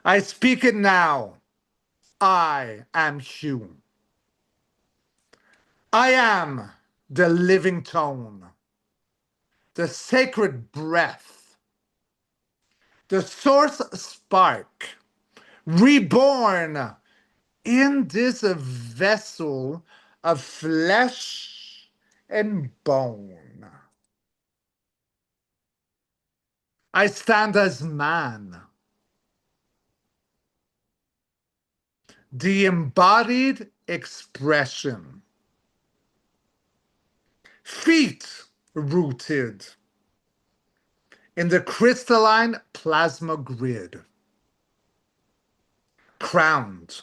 I speak it now. I am Hugh. I am the living tone, the sacred breath, the source spark, reborn in this vessel of flesh and bone. I stand as man, the embodied expression, feet rooted in the crystalline plasma grid, crowned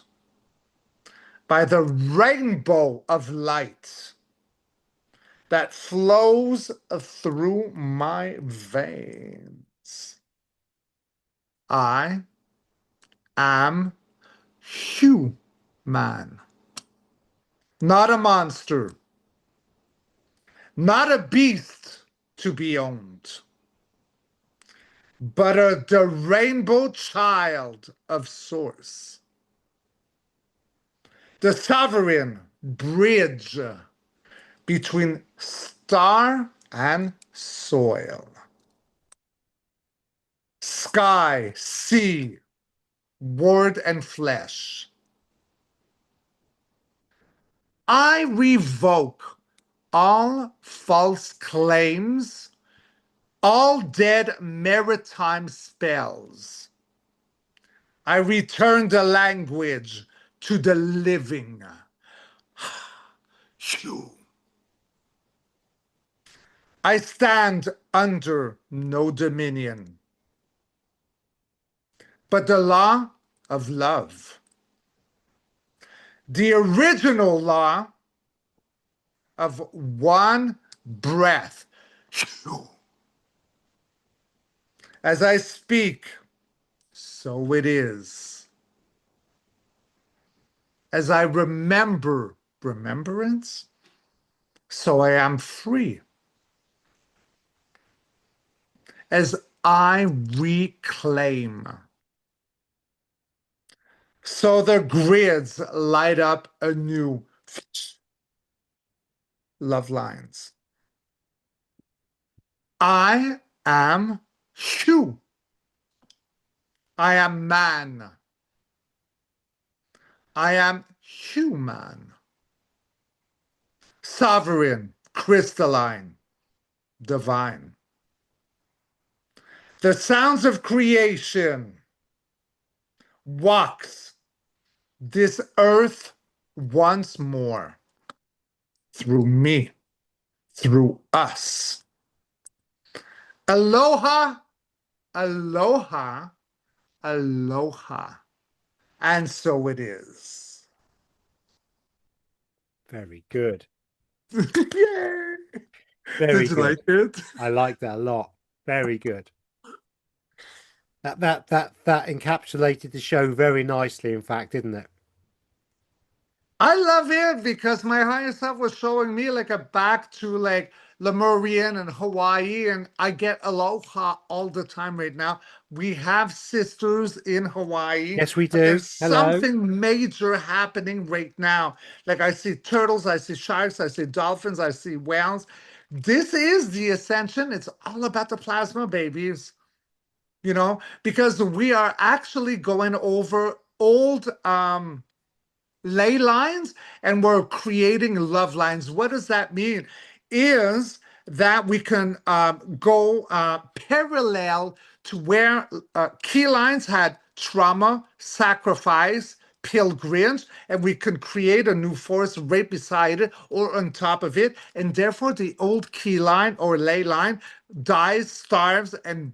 by the rainbow of light that flows through my veins. I am human, not a monster, not a beast to be owned, but the rainbow child of source, the sovereign bridge between star and soil, sky, sea, word, and flesh. I revoke all false claims, all dead maritime spells. I return the language to the living. You. I stand under no dominion, but the law of love, the original law of one breath. As I speak, so it is. As I remember remembrance, so I am free. As I reclaim, so the grids light up anew. Love lines. I am Hugh. I am man. I am human. Sovereign, crystalline, divine. The sounds of creation walks this earth once more through me, through us. Aloha aloha, aloha. And so it is. Very good. Yay! Very Did you good. like it? I like that a lot. Very good. That encapsulated the show very nicely, in fact, didn't it? I love it because my higher self was showing me like a back to like Lemurian and Hawaii, and I get aloha all the time right now. We have sisters in Hawaii, Yes, we and do. there's Hello. something major happening right now. Like I see turtles, I see sharks, I see dolphins, I see whales. This is the Ascension. It's all about the plasma babies, because we are actually going over old ley lines and we're creating love lines. What does that mean? Is that we can go parallel to where key lines had trauma, sacrifice, pilgrims, and we can create a new forest right beside it or on top of it. And therefore, the old key line or ley line dies, starves, and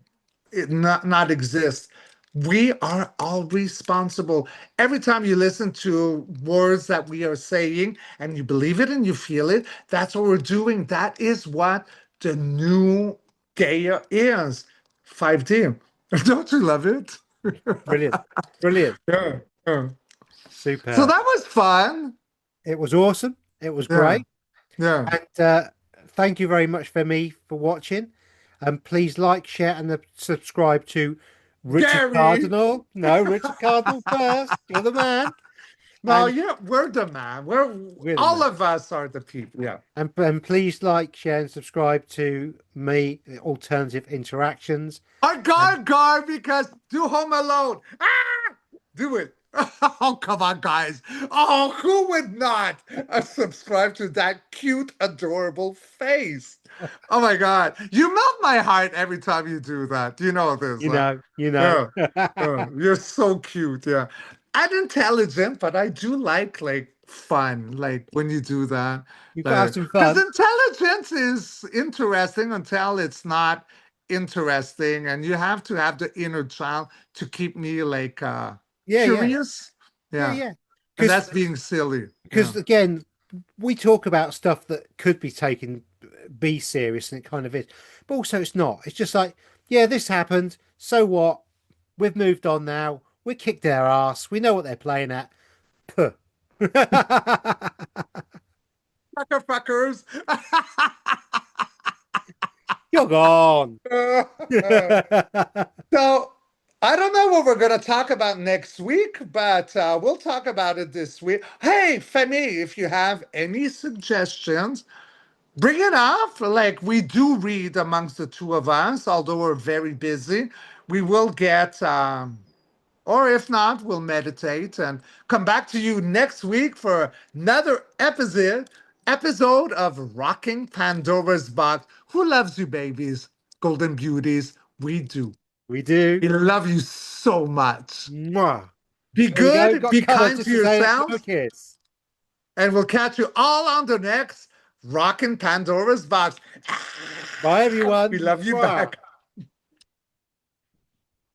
it not exist. We are all responsible. Every time you listen to words that we are saying and you believe it and you feel it, that's what we're doing. That is what the new Gaia is. 5D. Don't you love it? Brilliant. Brilliant. Yeah, yeah. So Superb. that was fun. It was awesome. It was Yeah, great. yeah. And thank you very much for me for watching. And please like, share, and subscribe to Richard Gary. Cardinal. No, Richard Cardinal first. You're the man. No, And yeah, we're the man. We're we're the all man. of us are the people. Yeah. And please like, share, and subscribe to me, Alternative Interactions. Gar, because do Home Alone. Ah, do it. Oh, come on, guys. Oh, who would not subscribe to that cute, adorable face? Oh my God. You melt my heart every time you do that. You know this, You huh? know, you know. Yeah. Yeah. You're so cute. Yeah. And intelligent, but I do like fun, like when you do that. You've got to have Like, some because fun. intelligence is interesting until it's not interesting, and you have to have the inner child to keep me like Yeah, yeah, curious. yeah, Yeah. yeah. And Because that's being silly. Yeah. because again, we talk about stuff that could be taken be serious, and it kind of is, but also it's not. It's just like, yeah, this happened. So what? We've moved on now. We kicked their ass. We know what they're playing at. Puh. Fucker fuckers. You're gone. So I don't know what we're going to talk about next week, but we'll talk about it this week. Hey, Femi, if you have any suggestions, bring it up. Like we do read amongst the two of us, although we're very busy. We will get, or if not, we'll meditate and come back to you next week for another episode of Rocking Pandora's Box. Who loves you, babies? Golden beauties. We do. We do. We love you so much. Mwah. Be There you go. good, Got be colour kind just to to say that to a yourselves, kiss. and we'll catch you all on the next Rockin' Pandora's Box. Bye, We everyone. love you Mwah. back.